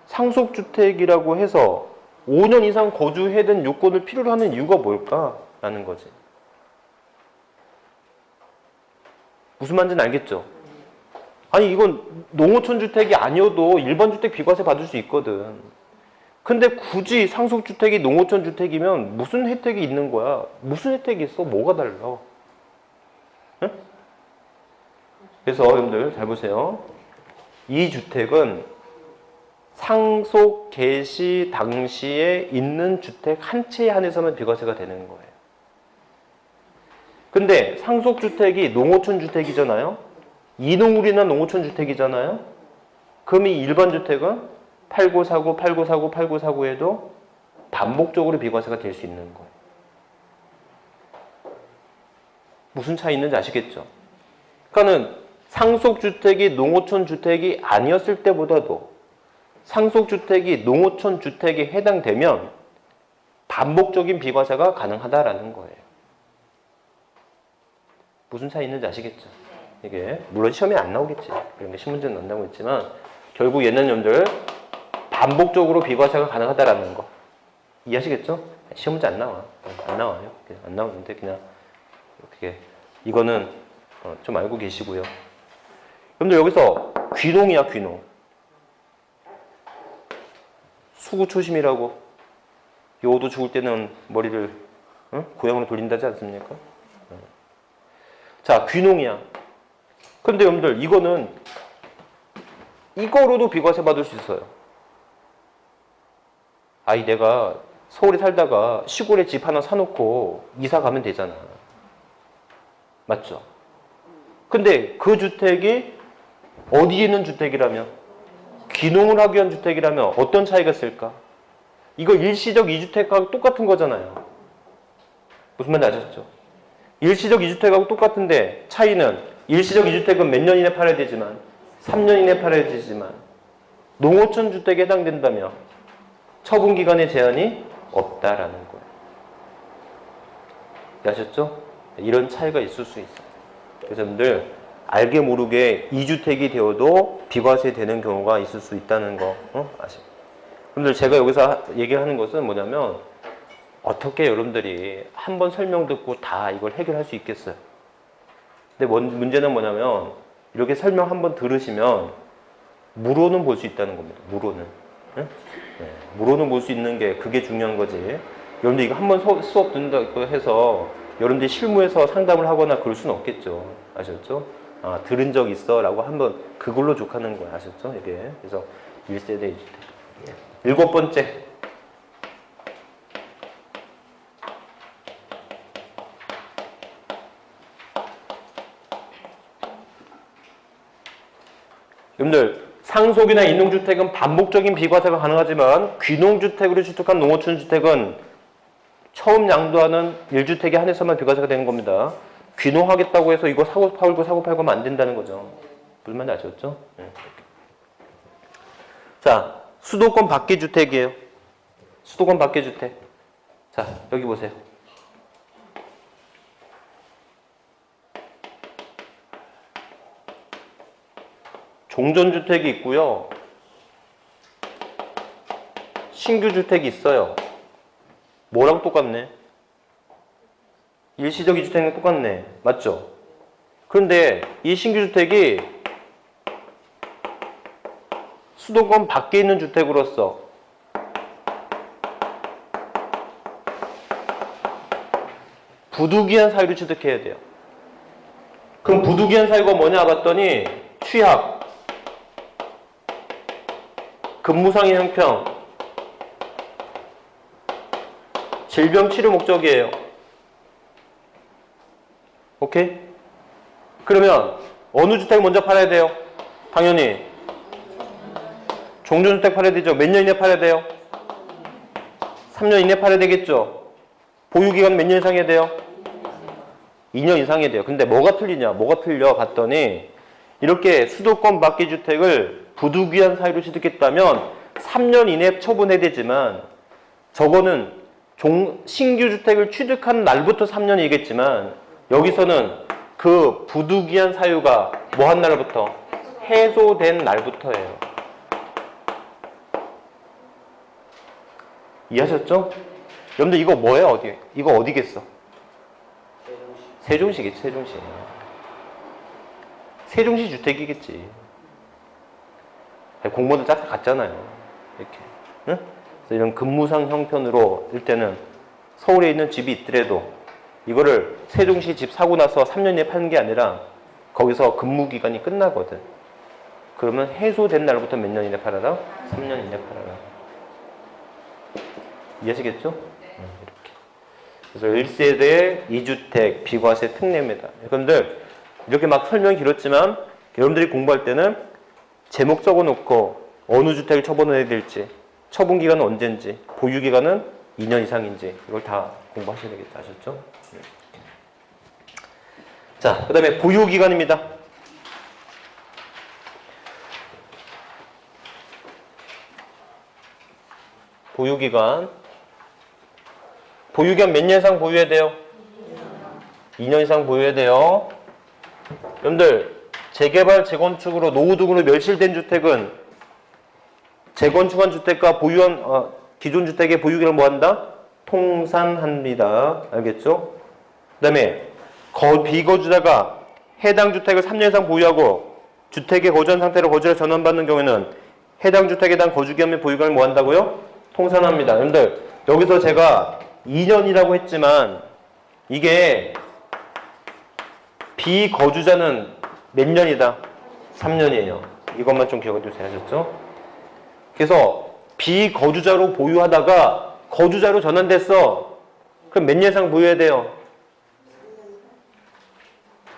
상속주택이라고 해서 5년 이상 거주해야 되는 요건을 필요로 하는 이유가 뭘까? 라는 거지. 무슨 말인지는 알겠죠? 아니, 이건 농어촌 주택이 아니어도 일반 주택 비과세 받을 수 있거든. 근데 굳이 상속주택이 농어촌 주택이면 무슨 혜택이 있는 거야? 무슨 혜택이 있어? 뭐가 달라? 응? 그래서 여러분들 잘 보세요. 이 주택은 상속 개시 당시에 있는 주택 한 채에 한해서만 비과세가 되는 거예요. 근데 상속주택이 농어촌 주택이잖아요. 이농으로 인한 농어촌 주택이잖아요. 그럼 이 일반 주택은 팔고 사고 팔고 사고 팔고 사고 해도 반복적으로 비과세가 될 수 있는 거예요. 무슨 차이 있는지 아시겠죠? 그러니까는 상속주택이 농어촌 주택이 아니었을 때보다도 상속주택이 농어촌 주택에 해당되면 반복적인 비과세가 가능하다라는 거예요. 무슨 차이 있는지 아시겠죠? 이게 물론 시험에 안 나오겠지. 그런데 신문제는 안 나오고 있지만 결국 얘는 여러분들 반복적으로 비과세가 가능하다라는 거 이해하시겠죠? 시험 문제 안 나와. 안 나와요. 그냥 안 나오는데 그냥 어떻게 이거는 좀 알고 계시고요. 여러분들 여기서 귀농이야, 귀농. 수구초심이라고. 여우도 죽을 때는 머리를 고향으로 돌린다지 않습니까? 자, 귀농이야. 근데 여러분들 이거는 이거로도 비과세 받을 수 있어요. 아이 내가 서울에 살다가 시골에 집 하나 사놓고 이사 가면 되잖아. 맞죠? 근데 그 주택이 어디에 있는 주택이라면, 귀농을 하기 위한 주택이라면 어떤 차이가 있을까? 이거 일시적 2주택하고 똑같은 거잖아요. 무슨 말인지 아셨죠? 일시적 2주택하고 똑같은데 차이는 일시적 2주택은 몇 년 이내 팔아야 되지만 3년 이내 팔아야 되지만 농어촌 주택에 해당된다며 처분기간의 제한이 없다라는 거예요. 아셨죠? 이런 차이가 있을 수 있어요. 그래서 여러분들 알게 모르게 2주택이 되어도 비과세 되는 경우가 있을 수 있다는 거 아시죠? 여러분들 제가 여기서 얘기하는 것은 뭐냐면 어떻게 여러분들이 한번 설명 듣고 다 이걸 해결할 수 있겠어요? 근데 문제는 뭐냐면 이렇게 설명 한번 들으시면 무로는 볼 수 있다는 겁니다. 무로는. 네? 무로는 볼 수 있는 게 그게 중요한 거지. 여러분들 이거 한번 수업 듣는다고 해서 여러분들이 실무에서 상담을 하거나 그럴 수는 없겠죠. 아셨죠? 아, 들은 적 있어 라고 한번 그걸로 족하는 거야. 아셨죠? 이게. 그래서 1세대 2주택. 7번째. 여러분들 상속이나 인농주택은 반복적인 비과세가 가능하지만 귀농주택으로 취득한 농어촌 주택은 처음 양도하는 1주택에 한해서만 비과세가 되는 겁니다. 귀농하겠다고 해서 이거 사고 팔고 하면 안 된다는 거죠. 무슨 말인지 아셨죠? 네. 자, 수도권 밖의 주택이에요. 수도권 밖의 주택. 자, 여기 보세요. 종전주택이 있고요. 신규주택이 있어요. 뭐랑 똑같네? 일시적 2주택이랑 똑같네. 맞죠? 그런데 이 신규주택이 수도권 밖에 있는 주택으로서 부득이한 사유를 취득해야 돼요. 그럼 부득이한 사유가 뭐냐 봤더니 취약, 근무상의 형평, 질병 치료 목적이에요. 오케이? 그러면 어느 주택 먼저 팔아야 돼요? 당연히 종전주택 팔아야 되죠. 몇 년 이내 팔아야 돼요? 3년 이내 팔아야 되겠죠. 보유기간 몇 년 이상 해야 돼요? 2년 이상 해야 돼요. 근데 뭐가 틀리냐? 뭐가 틀려? 봤더니 이렇게 수도권 밖의 주택을 부득이한 사유로 취득했다면 3년 이내 처분해야 되지만 저거는 신규 주택을 취득한 날부터 3년이겠지만 여기서는 그 부득이한 사유가 뭐 한 날부터? 해소된 날부터예요. 이해하셨죠? 여러분들 이거 뭐예요? 어디? 이거 어디겠어? 세종시겠지, 세종시. 세종시 주택이겠지. 공무원들 짝짝 갔잖아요. 이렇게. 응? 그래서 이런 근무상 형편으로 일 때는 서울에 있는 집이 있더라도 이거를 세종시 집 사고 나서 3년 내에 파는 게 아니라 거기서 근무 기간이 끝나거든. 그러면 해소된 날부터 몇 년 이내 팔아라? 3년 이내 팔아라. 이해하시겠죠? 이렇게. 그래서 1세대 2주택 비과세 특례입니다. 여러분들 이렇게 막 설명이 길었지만 여러분들이 공부할 때는 제목 적어놓고 어느 주택을 처분해야 될지, 처분기간은 언제인지, 보유기간은 2년 이상인지 이걸 다 공부하셔야 되겠다. 아셨죠? 자, 그 다음에 보유기간입니다. 보유기간. 보유기간 몇 년 이상 보유해야 돼요? 2년 이상 보유해야 돼요. 여러분들 재개발, 재건축으로 노후 등으로 멸실된 주택은 재건축한 주택과 보유한 기존 주택의 보유기간을 뭐한다? 통산합니다. 알겠죠? 그 다음에 비거주자가 해당 주택을 3년 이상 보유하고 주택에 거주한 상태로 거주를 전환받는 경우에는 해당 주택에 대한 거주기간의 보유기간을 뭐한다고요? 통산합니다. 여러분들 여기서 제가 2년이라고 했지만 이게 비거주자는 몇 년이다? 3년이에요. 이것만 좀 기억해 주세요. 하셨죠? 그래서 비거주자로 보유하다가 거주자로 전환됐어. 그럼 몇 년 이상 보유해야 돼요?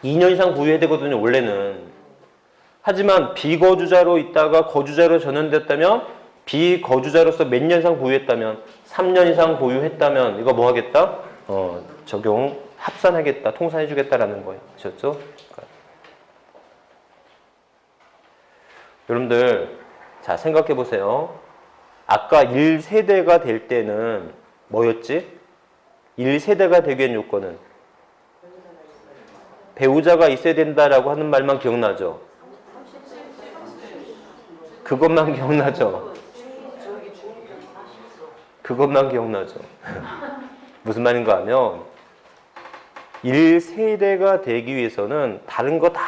2년 이상 보유해야 되거든요, 원래는. 하지만 비거주자로 있다가 거주자로 전환됐다면, 비거주자로서 몇 년 이상 보유했다면, 3년 이상 보유했다면 이거 뭐 하겠다? 적용, 합산하겠다, 통산해주겠다라는 거예요. 아셨죠? 여러분들 자 생각해 보세요. 아까 1세대가 될 때는 뭐였지? 1세대가 되기 위한 요건은 배우자가 있어야 된다라고 하는 말만 기억나죠? 그것만 기억나죠? 그것만 기억나죠? 무슨 말인가 하면 1세대가 되기 위해서는 다른 거 다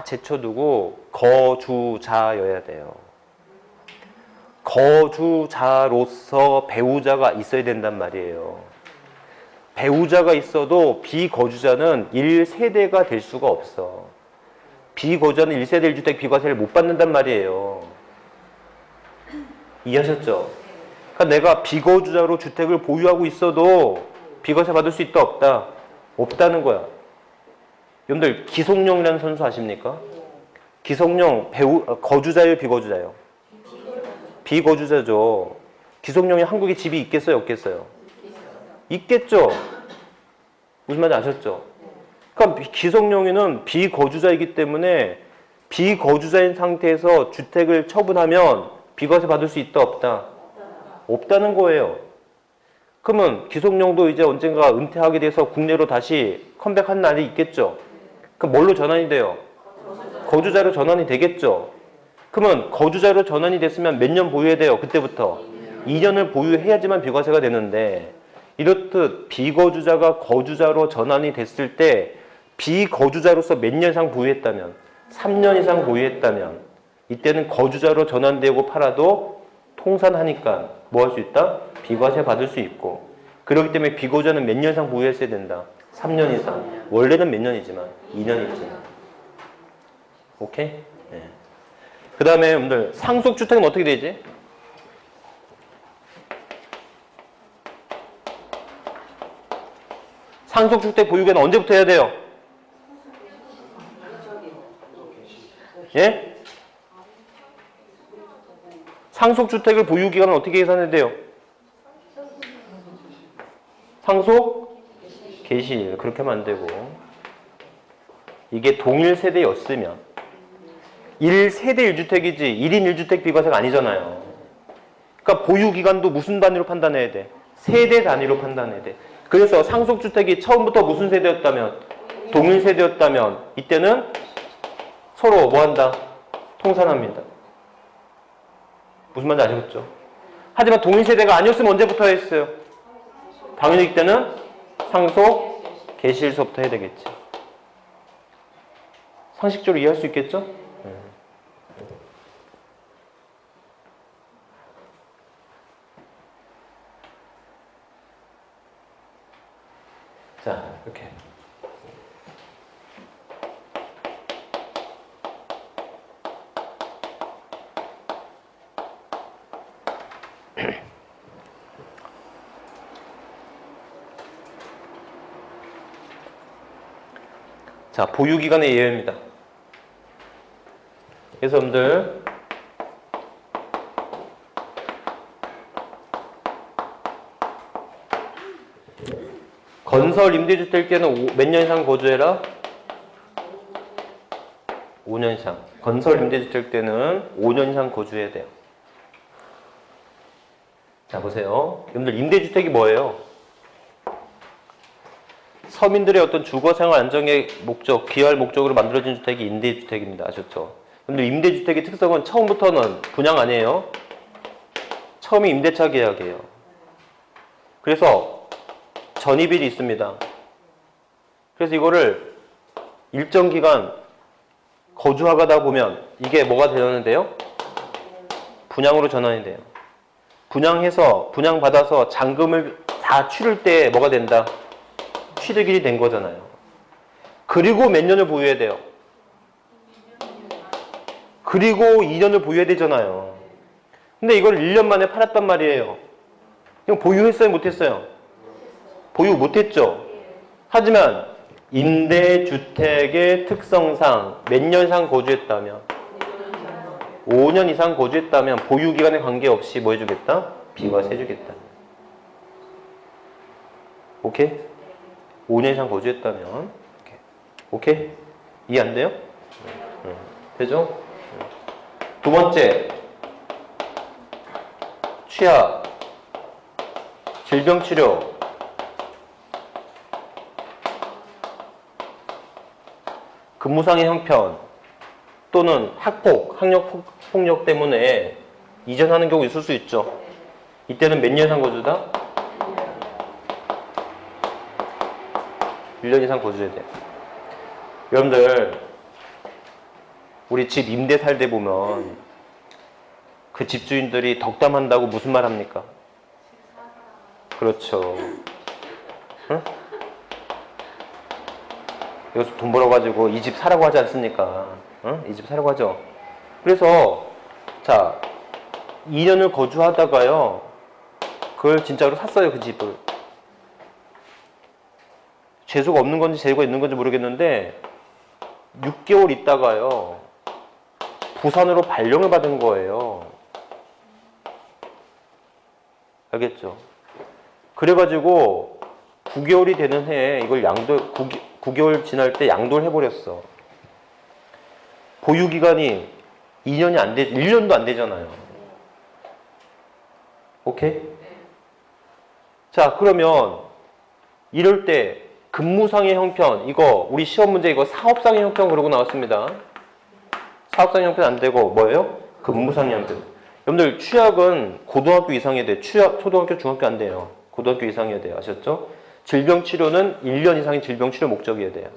제쳐두고 거주자여야 돼요. 거주자로서 배우자가 있어야 된단 말이에요. 배우자가 있어도 비거주자는 1세대가 될 수가 없어. 비거주자는 1세대 1주택 비과세를 못 받는단 말이에요. 이해하셨죠? 그러니까 내가 비거주자로 주택을 보유하고 있어도 비과세 받을 수 있다 없다? 없다는 거야. 여러분들 기속용이라는 선수 아십니까? 기속용 거주자예요 비거주자예요? 비거주자죠. 기속용이 한국에 집이 있겠어요 없겠어요? 있겠죠. 무슨 말인지 아셨죠? 그러니까 기속용인은 비거주자이기 때문에 비거주자인 상태에서 주택을 처분하면 비과세 받을 수 있다 없다? 없다는 거예요. 그러면 기속용도 이제 언젠가 은퇴하게 돼서 국내로 다시 컴백한 날이 있겠죠. 그럼 뭘로 전환이 돼요? 거주자로 전환이 되겠죠. 그러면 거주자로 전환이 됐으면 몇 년 보유해야 돼요? 그때부터 2년을 보유해야지만 비과세가 되는데, 이렇듯 비거주자가 거주자로 전환이 됐을 때 비거주자로서 몇 년 이상 보유했다면, 3년 이상 보유했다면 이때는 거주자로 전환되고 팔아도 통산하니까 뭐 할 수 있다? 비과세 받을 수 있고, 그렇기 때문에 비거주자는 몇 년 이상 보유했어야 된다? 3년 이상. 원래는 몇 년이지만 2년이지. 오케이? 네. 그 다음에 여러분들 상속주택은 어떻게 되지? 상속주택 보유기간 언제부터 해야 돼요? 예? 상속주택을 보유기간은 어떻게 계산해야 돼요? 상속 개시일. 그렇게 하면 안 되고, 이게 동일 세대였으면 1세대 1주택이지 1인 1주택 비과세가 아니잖아요. 그러니까 보유기간도 무슨 단위로 판단해야 돼? 세대 단위로 판단해야 돼. 그래서 상속주택이 처음부터 무슨 세대였다면? 동일 세대였다면 이때는 서로 뭐 한다? 통산합니다. 무슨 말인지 아시겠죠? 하지만 동일 세대가 아니었으면 언제부터 했어요? 당연히 이때는 상속 개시일서부터 해야 되겠지. 상식적으로 이해할 수 있겠죠? 자, 이렇게. 자, 보유기간의 예외입니다. 그래서 여러분들 건설 임대주택 때는 몇 년 이상 거주해라? 5년 이상. 건설 임대주택 때는 5년 이상 거주해야 돼요. 자, 보세요. 여러분들 임대주택이 뭐예요? 서민들의 어떤 주거생활 안정의 목적, 기여할 목적으로 만들어진 주택이 임대주택입니다. 아셨죠? 여러분들 임대주택의 특성은 처음부터는 분양 아니에요? 처음이 임대차 계약이에요. 그래서 전입일이 있습니다. 그래서 이거를 일정 기간 거주하다 보면 이게 뭐가 되는데요? 분양으로 전환이 돼요. 분양해서 분양받아서 잔금을 다 치를 때 뭐가 된다? 취득일이 된 거잖아요. 그리고 몇 년을 보유해야 돼요? 그리고 2년을 보유해야 되잖아요. 근데 이걸 1년 만에 팔았단 말이에요. 이거 보유했어요? 못했어요? 보유 못했죠? 하지만 임대주택의 특성상 몇 년 이상 거주했다면 5년 이상 거주했다면 보유기간에 관계없이 뭐 해주겠다? 비과세 해주겠다. 오케이? 5년 이상 거주했다면 오케이? 이해 안 돼요? 되죠? 두 번째, 취약, 질병치료, 근무상의 형편 또는 학폭, 학력폭력 때문에 이전하는 경우 있을 수 있죠. 이때는 몇 년 이상 거주다? 1년 이상 거주해야 돼요. 여러분들 우리 집 임대 살 때 보면 그 집주인들이 덕담한다고 무슨 말 합니까? 그렇죠. 응? 여기서 돈 벌어가지고 이 집 사라고 하지 않습니까? 응? 이 집 사라고 하죠. 그래서 자 2년을 거주하다가요 그걸 진짜로 샀어요. 그 집을. 재수가 없는 건지 재수가 있는 건지 모르겠는데 6개월 있다가요 부산으로 발령을 받은 거예요. 알겠죠? 그래가지고 9개월이 되는 해에 이걸 9개월 지날 때 양도를 해버렸어. 보유기간이 2년이 안 되, 1년도 안 되잖아요. 오케이? 자, 그러면 이럴 때 근무상의 형편, 이거 우리 시험 문제 이거 사업상의 형편 그러고 나왔습니다. 사업상의 형편 안 되고 뭐예요? 근무상의 형편. 여러분들 취약은 고등학교 이상해야 돼. 취약 초등학교 중학교 안 돼요. 고등학교 이상해야 돼요. 아셨죠? 질병치료는 1년 이상의 질병치료 목적이어야 돼요.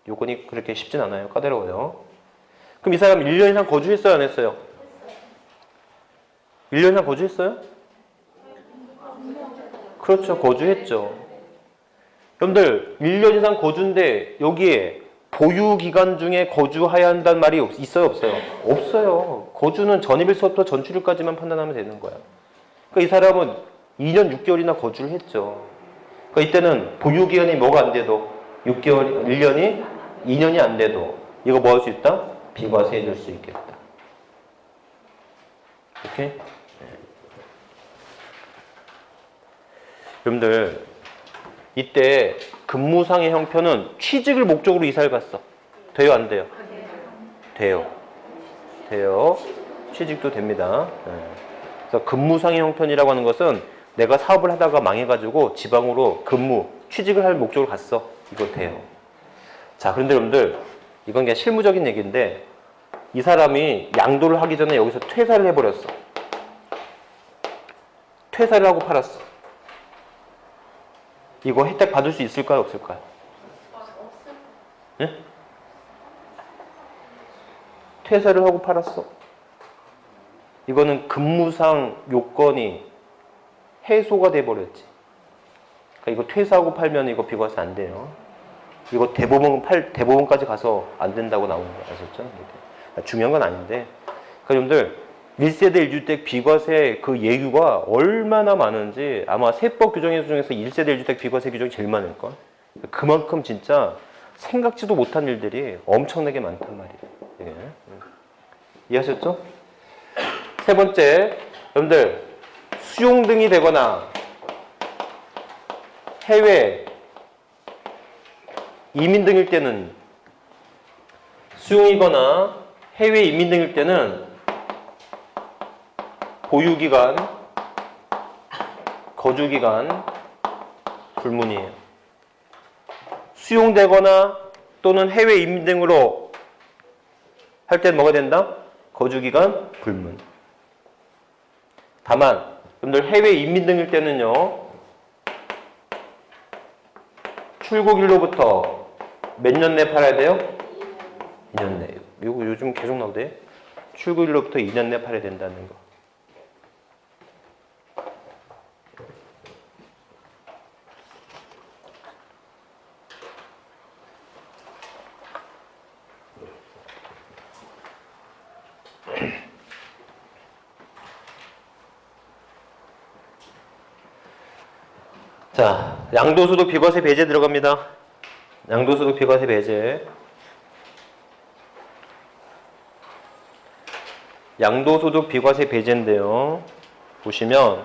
요건이 그렇게 쉽진 않아요. 까다로워요. 그럼 이 사람 1년 이상 거주했어요? 안 했어요? 1년 이상 거주했어요? 그렇죠. 거주했죠. 여러분들 1년 이상 거주인데 여기에 보유기간 중에 거주해야 한다는 말이 있어요? 없어요? 없어요. 거주는 전입일서부터 전출일까지만 판단하면 되는 거야. 그러니까 이 사람은 2년 6개월이나 거주를 했죠. 그러니까 이때는 보유기간이 뭐가 안 돼도 6개월, 1년이 2년이 안 돼도 이거 뭐 할 수 있다? 비과세 해줄 수 있겠다. 오케이? 네. 여러분들 이때 근무상의 형편은 취직을 목적으로 이사를 갔어. 돼요? 안 돼요? 돼요. 돼요. 취직도 됩니다. 네. 그래서 근무상의 형편이라고 하는 것은 내가 사업을 하다가 망해가지고 지방으로 근무, 취직을 할 목적으로 갔어. 이거 돼요. 자, 그런데 여러분들 이건 그냥 실무적인 얘기인데 이 사람이 양도를 하기 전에 여기서 퇴사를 해버렸어. 퇴사를 하고 팔았어. 이거 혜택 받을 수 있을까요? 없을까요? 네? 퇴사를 하고 팔았어. 이거는 근무상 요건이 해소가 돼버렸지. 그러니까 이거 퇴사하고 팔면 이거 비과세 안 돼요. 이거 대법원까지 가서 안 된다고 나오는 거 아셨죠? 중요한 건 아닌데. 그러니까 여러분들 1세대 1주택 비과세 그 예규가 얼마나 많은지 아마 세법 규정의 중에서 1세대 1주택 비과세 규정이 제일 많을걸. 그만큼 진짜 생각지도 못한 일들이 엄청나게 많단 말이에요. 예. 이해하셨죠? 세 번째, 여러분들 수용 등이 되거나 해외 이민 등일 때는 수용이거나 해외 이민 등일 때는 보유기간, 거주기간 불문이에요. 수용되거나 또는 해외 이민 등으로 할 때는 뭐가 된다? 거주기간 불문. 다만 여러분들 해외 이민 등일 때는요. 출국일로부터 몇 년 내에 팔아야 돼요? 2년 내. 이거 요즘 계속 나오대. 출국일로부터 2년 내에 팔아야 된다는 거. 자, 양도소득 비과세 배제 들어갑니다. 양도소득 비과세 배제. 양도소득 비과세 배제인데요. 보시면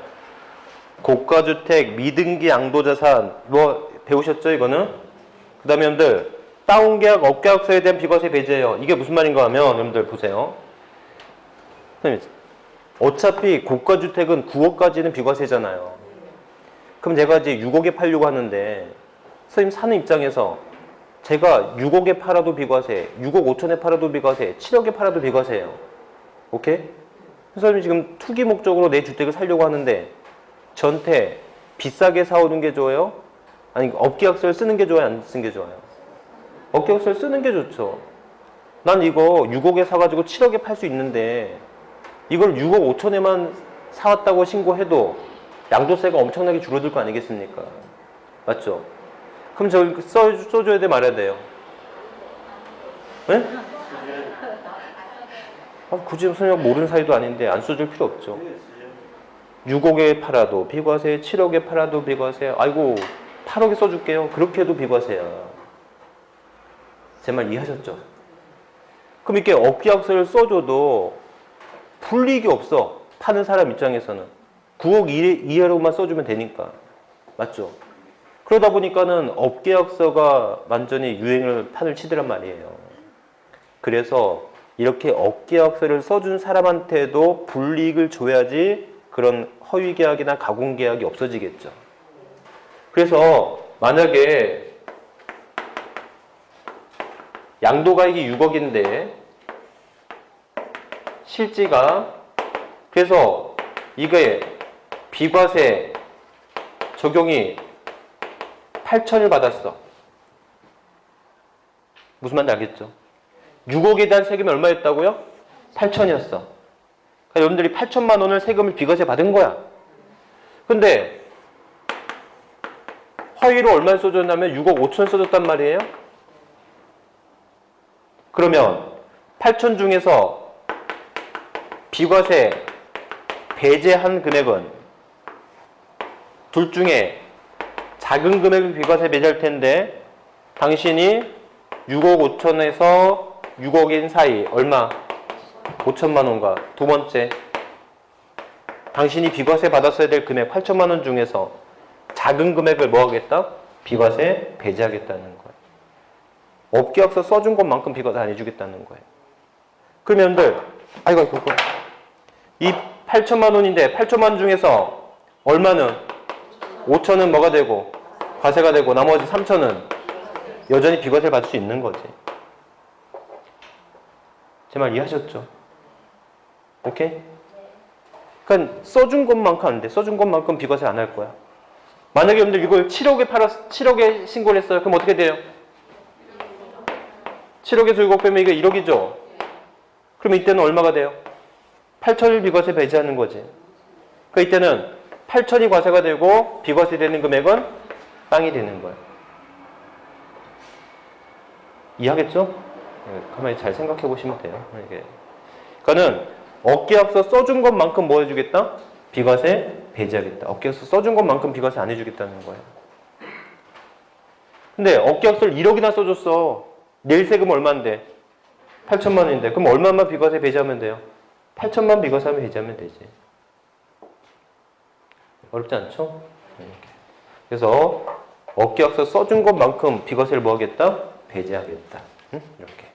고가주택, 미등기 양도자산 뭐 배우셨죠 이거는? 그 다음에 여러분들 다운계약, 업계약서에 대한 비과세 배제예요. 이게 무슨 말인가 하면 여러분들 보세요. 어차피 고가주택은 9억까지는 비과세잖아요. 그럼 제가 이제 6억에 팔려고 하는데 선생님 사는 입장에서 제가 6억에 팔아도 비과세, 6억 5천에 팔아도 비과세, 7억에 팔아도 비과세예요. 오케이? 선생님이 지금 투기 목적으로 내 주택을 살려고 하는데 전태 비싸게 사오는 게 좋아요? 아니 업계약서를 쓰는 게 좋아요? 안 쓰는 게 좋아요? 업계약서를 쓰는 게 좋죠. 난 이거 6억에 사가지고 7억에 팔 수 있는데 이걸 6억 5천에만 사왔다고 신고해도 양도세가 엄청나게 줄어들 거 아니겠습니까? 맞죠? 그럼 저기 써줘야 돼 말아야 돼요? 네? 굳이 선생님 모르는 사이도 아닌데 안 써줄 필요 없죠. 6억에 팔아도 비과세, 7억에 팔아도 비과세, 아이고 8억에 써줄게요. 그렇게 해도 비과세야. 제 말 이해하셨죠? 그럼 이렇게 업계약서를 써줘도 불이익이 없어. 파는 사람 입장에서는 9억 이하로만 써주면 되니까. 맞죠? 그러다 보니까는 업계약서가 완전히 판을 치더란 말이에요. 그래서 이렇게 업계약서를 써준 사람한테도 불이익을 줘야지 그런 허위계약이나 가공계약이 없어지겠죠. 그래서 만약에 양도가액이 6억인데 실지가 그래서 이게 비과세 적용이 8천을 받았어. 무슨 말인지 알겠죠? 6억에 대한 세금이 얼마였다고요? 8천이었어. 그러니까 여러분들이 8천만 원을 세금을 비과세 받은 거야. 근데 허위로 얼마를 써줬냐면 6억 5천 써줬단 말이에요. 그러면 8천 중에서 비과세 배제한 금액은 둘 중에 작은 금액을 비과세 배제할 텐데 당신이 6억 5천에서 6억인 사이 얼마? 5천만 원과 두 번째 당신이 비과세 받았어야 될 금액 8천만 원 중에서 작은 금액을 뭐 하겠다? 비과세 배제하겠다는 거예요. 업계약서 써준 것만큼 비과세 안 해주겠다는 거예요. 그러면 여러분들 이 8천만 원인데 8천만 원 중에서 얼마는 5천은 뭐가 되고 과세가 되고 나머지 3천은 여전히 비과세를 받을 수 있는 거지. 제 말 이해하셨죠? 오케이? 그러니까 써준 것만큼 안 돼. 써준 것만큼 비과세 안 할 거야. 만약에 여러분들 이걸 7억에 신고를 했어요. 그럼 어떻게 돼요? 7억에서 6억 빼면 이게 1억이죠? 그럼 이때는 얼마가 돼요? 8천을 비과세 배제하는 거지. 그러니까 이때는 8천이 과세가 되고 비과세 되는 금액은 땅이 되는 거예요. 이해하겠죠? 가만히 잘 생각해 보시면 돼요. 그러니까는 업계약서 써준 것만큼 뭐 해주겠다? 비과세 배제하겠다. 업계약서 써준 것만큼 비과세 안 해주겠다는 거예요. 근데 업계약서를 1억이나 써줬어. 낼 세금 얼마인데? 8천만 원인데. 그럼 얼마만 비과세 배제하면 돼요? 8천만 비과세하면 배제하면 되지. 어렵지 않죠? 그래서 업계약서 써준 것만큼 비과세를 뭐 하겠다? 배제하겠다. 이렇게.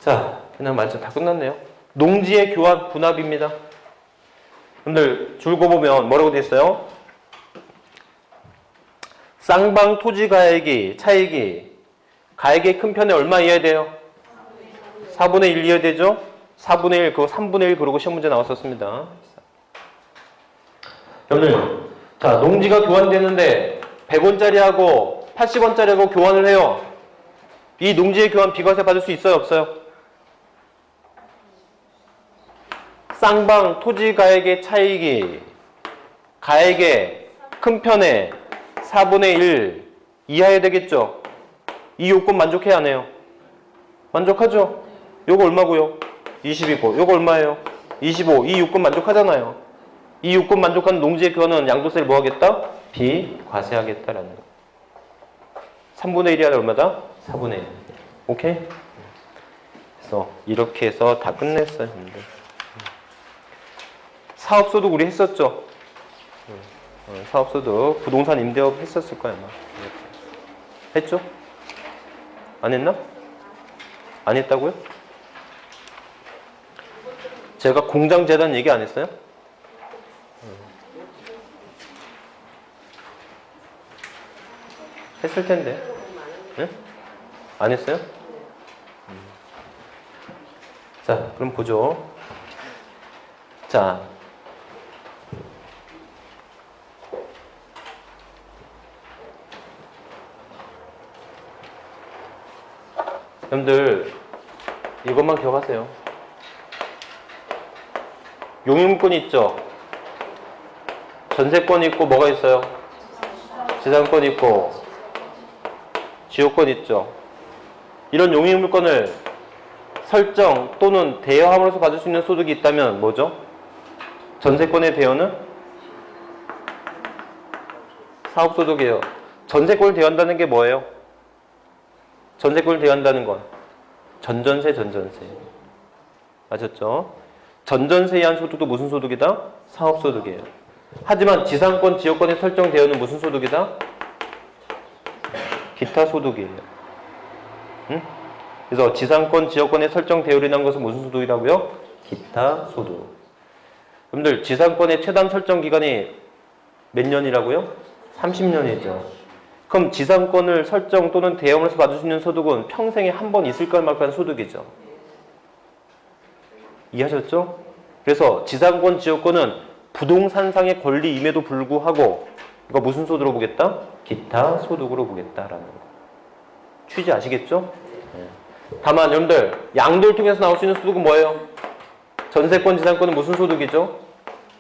자, 그냥 말씀 다 끝났네요. 농지의 교환 분합입니다. 여러분들 줄 거 보면 뭐라고 되어 있어요? 쌍방 토지 차익이 가액의 큰 편에 얼마 이해야 돼요? 4분의 1 이해야 되죠? 4분의 1, 그거 3분의 1 그러고 시험 문제 나왔었습니다. 여러분들, 자, 농지가 교환되는데 100원짜리하고 80원짜리하고 교환을 해요. 이 농지의 교환 비과세 받을 수 있어요? 없어요? 쌍방 토지 가액의 차익이 가액의 큰 편에 4분의 1 이하야 되겠죠? 이 요건 만족해야 안 해요? 만족하죠? 요거 얼마고요? 20이고 요거 얼마예요? 25. 이 요건 만족하잖아요. 이 요건 만족하는 농지의 그거는 양도세를 뭐 하겠다? 비과세하겠다라는 거. 3분의 1이 아니라 얼마다? 4분의 1. 오케이? 그래서 이렇게 해서 다 끝냈어요. 사업소득 우리 했었죠? 사업소득 부동산 임대업 했었을 거야 아마. 했죠? 안 했나? 안 했다고요? 제가 공장재단 얘기 안 했어요? 했을 텐데. 네? 안 했어요? 자, 그럼 보죠. 자. 여러분들, 이것만 기억하세요. 용인권 있죠? 전세권 있고 뭐가 있어요? 재산권 있고 지역권 있죠? 이런 용익물권을 설정 또는 대여함으로써 받을 수 있는 소득이 있다면 뭐죠? 전세권의 대여는 사업소득이에요. 전세권을 대여한다는 게 뭐예요? 전세권을 대여한다는 건 전전세. 아셨죠? 전전세에 의한 소득도 무슨 소득이다? 사업소득이에요. 하지만 지상권, 지역권의 설정 대여는 무슨 소득이다? 기타 소득이에요. 응? 그래서 지상권, 지역권의 설정 대여로 인한 것은 무슨 소득이라고요? 기타 소득. 여러분들 지상권의 최단 설정 기간이 몇 년이라고요? 30년이죠. 그럼 지상권을 설정 또는 대여함으로써 받을 수 있는 소득은 평생에 한 번 있을까 말까한 소득이죠. 이해하셨죠? 그래서 지상권, 지역권은 부동산상의 권리임에도 불구하고 이거 무슨 소득으로 보겠다? 기타 소득으로 보겠다라는 거. 취지 아시겠죠? 네. 다만 여러분들 양도를 통해서 나올 수 있는 소득은 뭐예요? 전세권, 지상권은 무슨 소득이죠?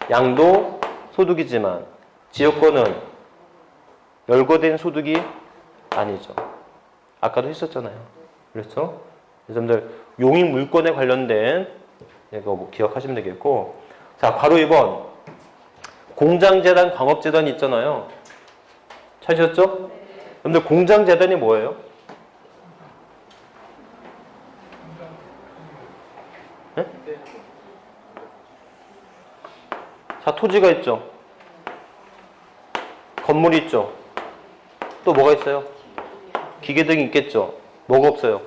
양도 소득이지만 지역권은 열거된 소득이 아니죠. 아까도 했었잖아요. 그렇죠? 여러분들 용익 물권에 관련된 이거 뭐 기억하시면 되겠고, 자 바로 2번 공장재단, 광업재단 있잖아요. 찾으셨죠? 여러분들 공장재단이 뭐예요? 네? 자 토지가 있죠. 건물이 있죠. 또 뭐가 있어요? 기계 등이 있겠죠. 뭐가 없어요?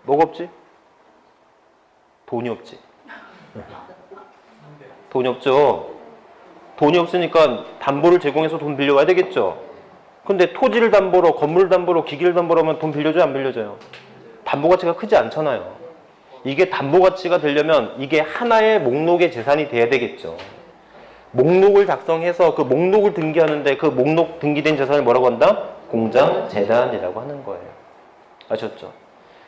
뭐가 없지? 돈이 없지. 돈이 없죠. 돈이 없으니까 담보를 제공해서 돈 빌려와야 되겠죠. 근데 토지를 담보로, 건물을 담보로, 기기를 담보로 하면 돈 빌려줘요? 안 빌려줘요? 담보 가치가 크지 않잖아요. 이게 담보 가치가 되려면 이게 하나의 목록의 재산이 돼야 되겠죠. 목록을 작성해서 그 목록을 등기하는데 그 목록 등기된 재산을 뭐라고 한다? 공장재단이라고 하는 거예요. 아셨죠?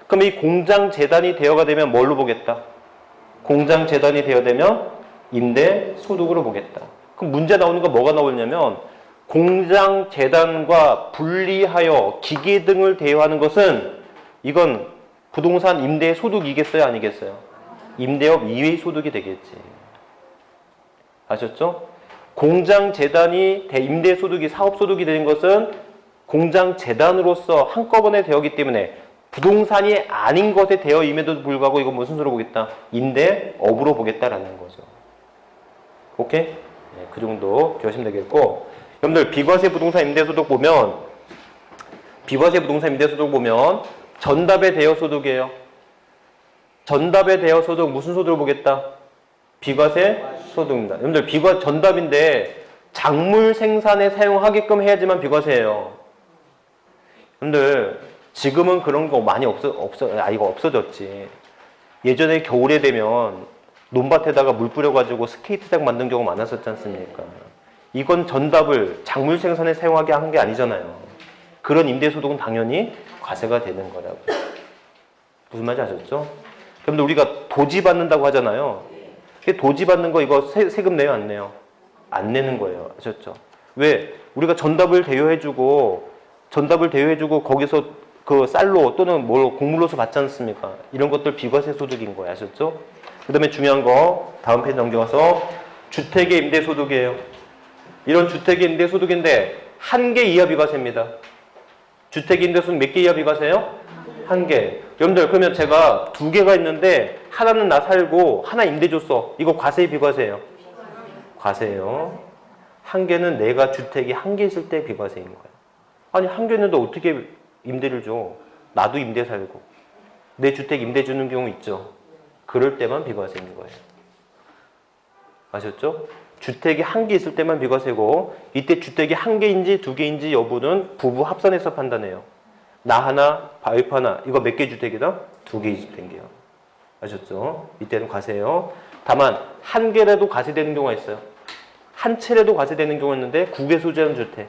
그럼 이 공장재단이 대여가 되면 뭘로 보겠다? 공장재단이 대여되면 임대소득으로 보겠다. 그럼 문제 나오는 건 뭐가 나오냐면 공장재단과 분리하여 기계 등을 대여하는 것은 이건 부동산 임대소득이겠어요? 아니겠어요? 임대업 이외의 소득이 되겠지. 아셨죠? 공장재단이 임대소득이 사업소득이 되는 것은 공장재단으로서 한꺼번에 되었기 때문에 부동산이 아닌 것에 대여임에도 불구하고 이건 무슨 소리로 보겠다? 임대업으로 보겠다라는 거죠. 오케이? 네, 그 정도 기억하시면 되겠고, 여러분들 비과세 부동산 임대소득 보면 전답의 대여소득이에요. 전답의 대여소득 무슨 소득을 보겠다? 비과세 소득입니다. 여러분들 전답인데 작물 생산에 사용하게끔 해야지만 비과세예요. 여러분들 지금은 그런 거 많이 이거 없어졌지. 예전에 겨울에 되면 논밭에다가 물 뿌려가지고 스케이트장 만든 경우 많았었지 않습니까? 이건 전답을 작물 생산에 사용하게 한 게 아니잖아요. 그런 임대소득은 당연히 과세가 되는 거라고. 무슨 말인지 아셨죠? 여러분들 우리가 도지 받는다고 하잖아요. 도지 받는 거 이거 세금 내요? 안 내요? 안 내는 거예요. 아셨죠? 왜? 우리가 전답을 대여해주고 거기서 그 쌀로 또는 곡물로서 받지 않습니까? 이런 것들 비과세 소득인 거예요. 아셨죠? 그 다음에 중요한 거 다음 페이지 넘겨가서 주택의 임대소득이에요. 이런 주택의 임대소득인데 1개 이하 비과세입니다. 주택 임대소득 몇 개 이하 비과세요? 1개. 여러분들 그러면 제가 2개가 있는데 하나는 나 살고 하나 임대 줬어. 이거 과세 비과세예요? 과세예요. 1개는 내가 주택이 1개 있을 때 비과세인 거예요. 아니 1개 있는데 어떻게 임대를 줘? 나도 임대 살고 내 주택 임대 주는 경우 있죠. 그럴 때만 비과세인 거예요. 아셨죠? 주택이 1개 있을 때만 비과세고 이때 주택이 1개인지 2개인지 여부는 부부 합산해서 판단해요. 나 하나, 와이프 하나. 이거 몇 개 주택이다? 2개 주택이에요. 아셨죠? 이때는 과세예요. 다만 1개라도 과세되는 경우가 있어요. 한 채라도 과세되는 경우가 있는데 국외 소지하는 주택.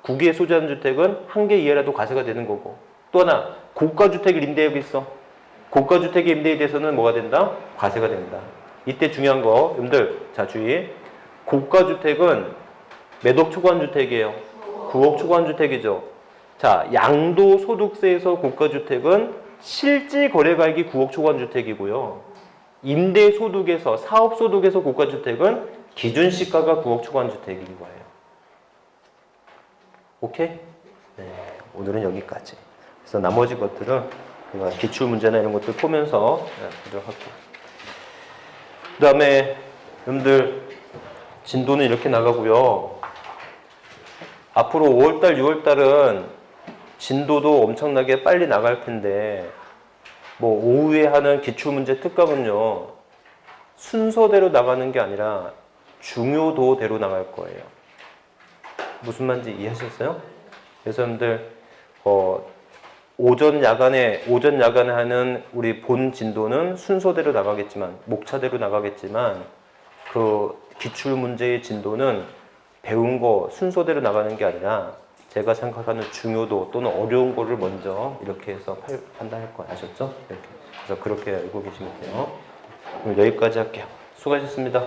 국외에 소지하는 주택은 1개 이하라도 과세가 되는 거고 또 하나 고가주택을 임대하고 있어. 고가주택의 임대에 대해서는 뭐가 된다? 과세가 된다. 이때 중요한 거 여러분들 자 주의. 고가주택은 몇 억 초과한 주택이에요? 9억 초과한 주택이죠. 자 양도소득세에서 고가주택은 실질 거래가액이 9억 초과한 주택이고요. 임대소득에서 사업소득에서 고가주택은 기준시가가 9억 초과한 주택인 거예요. 오케이? 네, 오늘은 여기까지. 그래서 나머지 것들은 제가 기출문제나 이런 것들 보면서 보도록 할게요. 그 다음에 여러분들 진도는 이렇게 나가고요. 앞으로 5월달, 6월달은 진도도 엄청나게 빨리 나갈 텐데 뭐 오후에 하는 기출문제 특강은요. 순서대로 나가는 게 아니라 중요도대로 나갈 거예요. 무슨 말인지 이해하셨어요? 그래서 여러분들 오전 야간에 하는 우리 본 진도는 순서대로 나가겠지만 목차대로 나가겠지만 그 기출 문제의 진도는 배운 거 순서대로 나가는 게 아니라 제가 생각하는 중요도 또는 어려운 거를 먼저 이렇게 해서 판단할 거 아셨죠? 이렇게. 그래서 그렇게 알고 계시면 돼요. 오늘 여기까지 할게요. 수고하셨습니다.